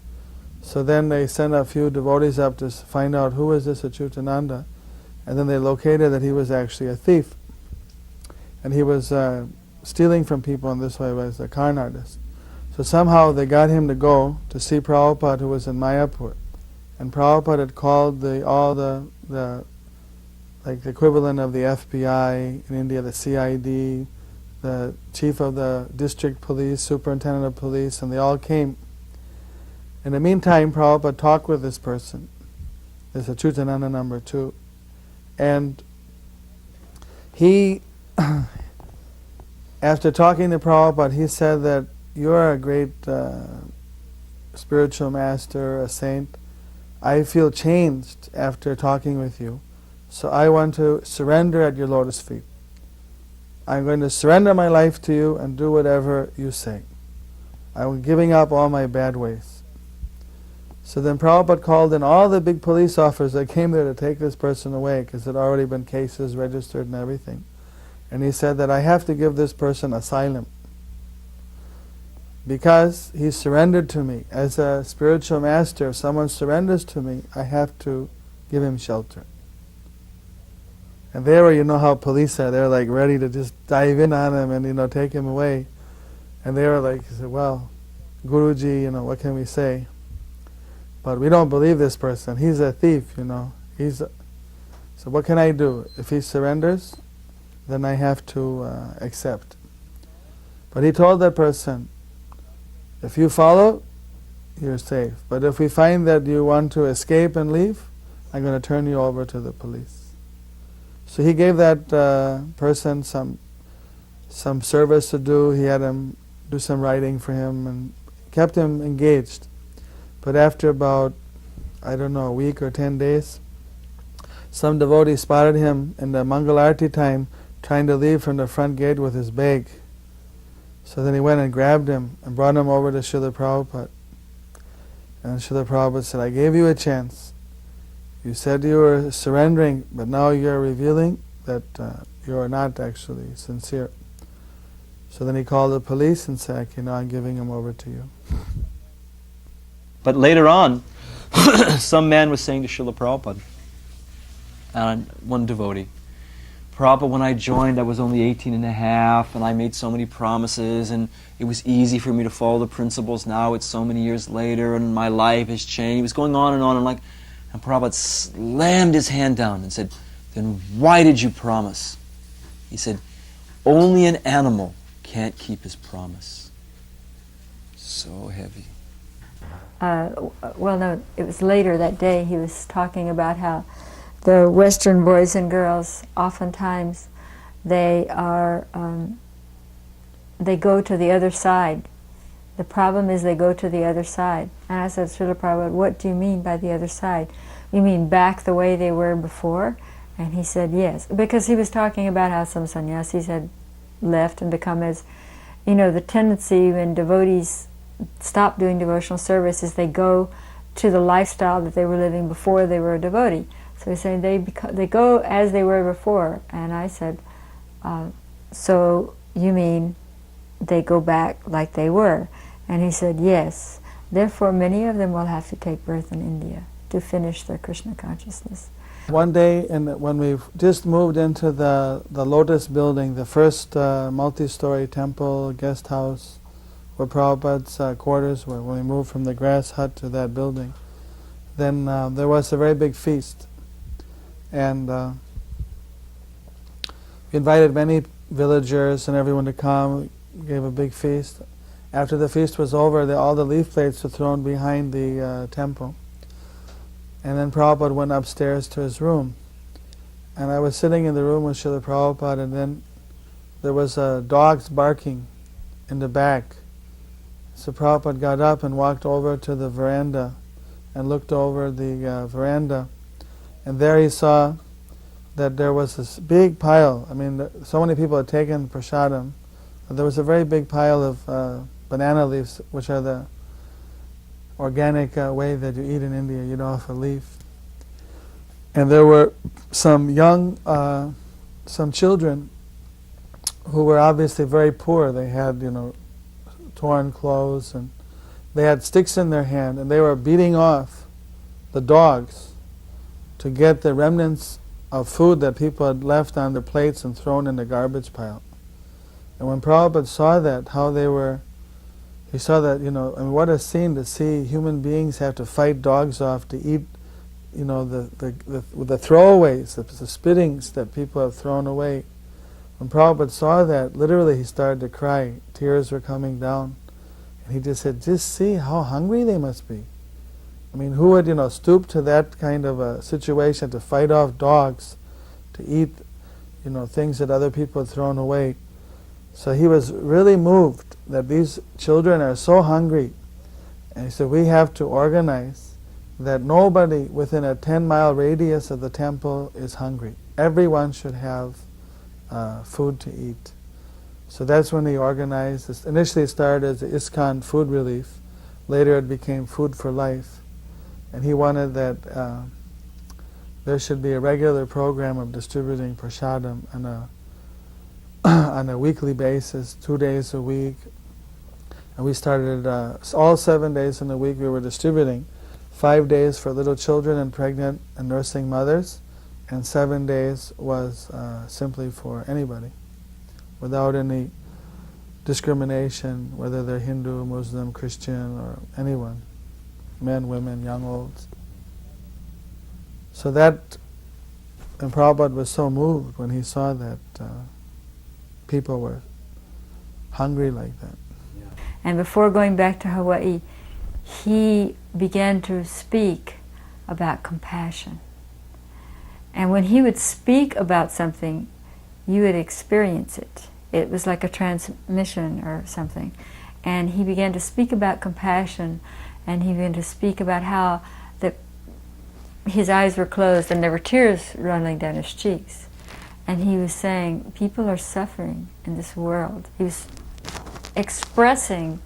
A: So then they sent a few devotees up to find out who is this Chutananda, and then they located that he was actually a thief. And he was stealing from people in this way, was a con artist. So somehow they got him to go to see Prabhupada, who was in Mayapur. And Prabhupada had called all the like the equivalent of the FBI in India, the CID, the chief of the district police, superintendent of police, and they all came. In the meantime, Prabhupada talked with this person. There's a Chutananda number 2. And he, after talking to Prabhupada, he said that you're a great spiritual master, a saint. I feel changed after talking with you. So I want to surrender at your lotus feet. I'm going to surrender my life to you and do whatever you say. I'm giving up all my bad ways. So then Prabhupada called in all the big police officers that came there to take this person away, because there had already been cases registered and everything. And he said that I have to give this person asylum, because he surrendered to me. As a spiritual master, if someone surrenders to me, I have to give him shelter. And there, you know how police are, they're like ready to just dive in on him and take him away. And they were like, he said, well, Guruji, what can we say? But we don't believe this person. He's a thief, So what can I do? If he surrenders, then I have to accept. But he told that person, if you follow, you're safe. But if we find that you want to escape and leave, I'm going to turn you over to the police. So he gave that person some service to do. He had him do some writing for him and kept him engaged. But after about, a week or 10 days, some devotee spotted him in the Mangalarti time trying to leave from the front gate with his bag. So then he went and grabbed him and brought him over to Srila Prabhupada. And Srila Prabhupada said, I gave you a chance. You said you were surrendering, but now you're revealing that you are not actually sincere. So then he called the police and said, okay, now I'm giving him over to you.
C: But later on, some man was saying to Srila Prabhupada, and one devotee, Prabhupada, when I joined, I was only 18 and a half, and I made so many promises, and it was easy for me to follow the principles. Now it's so many years later, and my life has changed. He was going on, and Prabhupada slammed his hand down and said, then why did you promise? He said, only an animal can't keep his promise. So heavy.
B: Well, no, it was later that day he was talking about how the Western boys and girls, oftentimes, they go to the other side. The problem is they go to the other side. And I said, Srila Prabhupada, what do you mean by the other side? You mean back the way they were before? And he said, yes. Because he was talking about how some sannyasis had left and become as, the tendency when devotees stop doing devotional service is they go to the lifestyle that they were living before they were a devotee. So he's saying they go as they were before. And I said, so you mean they go back like they were? And he said, yes. Therefore, many of them will have to take birth in India to finish their Krishna consciousness.
A: One day, when we just moved into the Lotus building, the first multi-story temple guest house, where Prabhupada's quarters were, when we moved from the grass hut to that building, then there was a very big feast. And we invited many villagers and everyone to come. We gave a big feast. After the feast was over, all the leaf plates were thrown behind the temple. And then Prabhupada went upstairs to his room. And I was sitting in the room with Srila Prabhupada, and then there was dogs barking in the back. So Prabhupada got up and walked over to the veranda and looked over the veranda. And there he saw that there was this big pile. I mean, so many people had taken prasadam. There was a very big pile of banana leaves, which are the organic way that you eat in India. You know, off a leaf. And there were some some children who were obviously very poor. They had, torn clothes, and they had sticks in their hand, and they were beating off the dogs to get the remnants of food that people had left on their plates and thrown in the garbage pile. And when Prabhupada saw that, he saw that, what a scene to see human beings have to fight dogs off to eat, the throwaways, the spittings that people have thrown away. When Prabhupada saw that, literally he started to cry. Tears were coming down. And he just said, just see how hungry they must be. I mean, who would, stoop to that kind of a situation to fight off dogs, to eat, things that other people had thrown away. So he was really moved that these children are so hungry. And he said, we have to organize that nobody within a 10-mile radius of the temple is hungry. Everyone should have food to eat. So that's when he organized this. Initially it started as the ISKCON Food Relief. Later it became Food for Life. And he wanted that there should be a regular program of distributing prasadam on a weekly basis, 2 days a week. And we started all 7 days in a week we were distributing. 5 days for little children and pregnant and nursing mothers, and 7 days was simply for anybody, without any discrimination, whether they're Hindu, Muslim, Christian, or anyone, men, women, young, old. So that, and Prabhupada was so moved when he saw that people were hungry like that.
B: Yeah. And before going back to Hawaii, he began to speak about compassion. And when he would speak about something, you would experience it. It was like a transmission or something. And he began to speak about compassion, and he began to speak about how that his eyes were closed and there were tears running down his cheeks. And he was saying, people are suffering in this world. He was expressing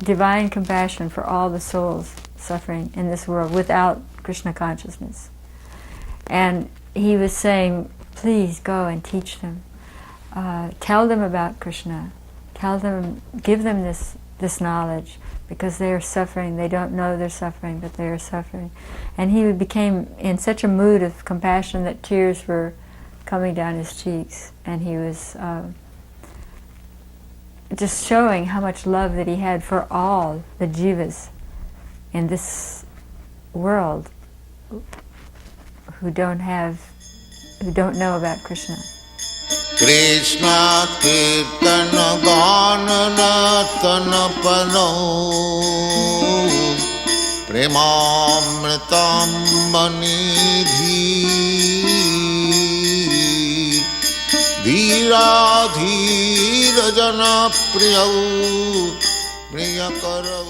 B: divine compassion for all the souls suffering in this world without Krishna consciousness. And he was saying, please go and teach them. Tell them about Krishna. Tell them, give them this knowledge, because they are suffering. They don't know they're suffering, but they are suffering. And he became in such a mood of compassion that tears were coming down his cheeks. And he was just showing how much love that he had for all the jivas in this world who don't know about Krishna.
D: Krishna Kirtana Gana Natana Pano Premamritam Manidhi Dhira Dhira Jana Priyau Priyakarau.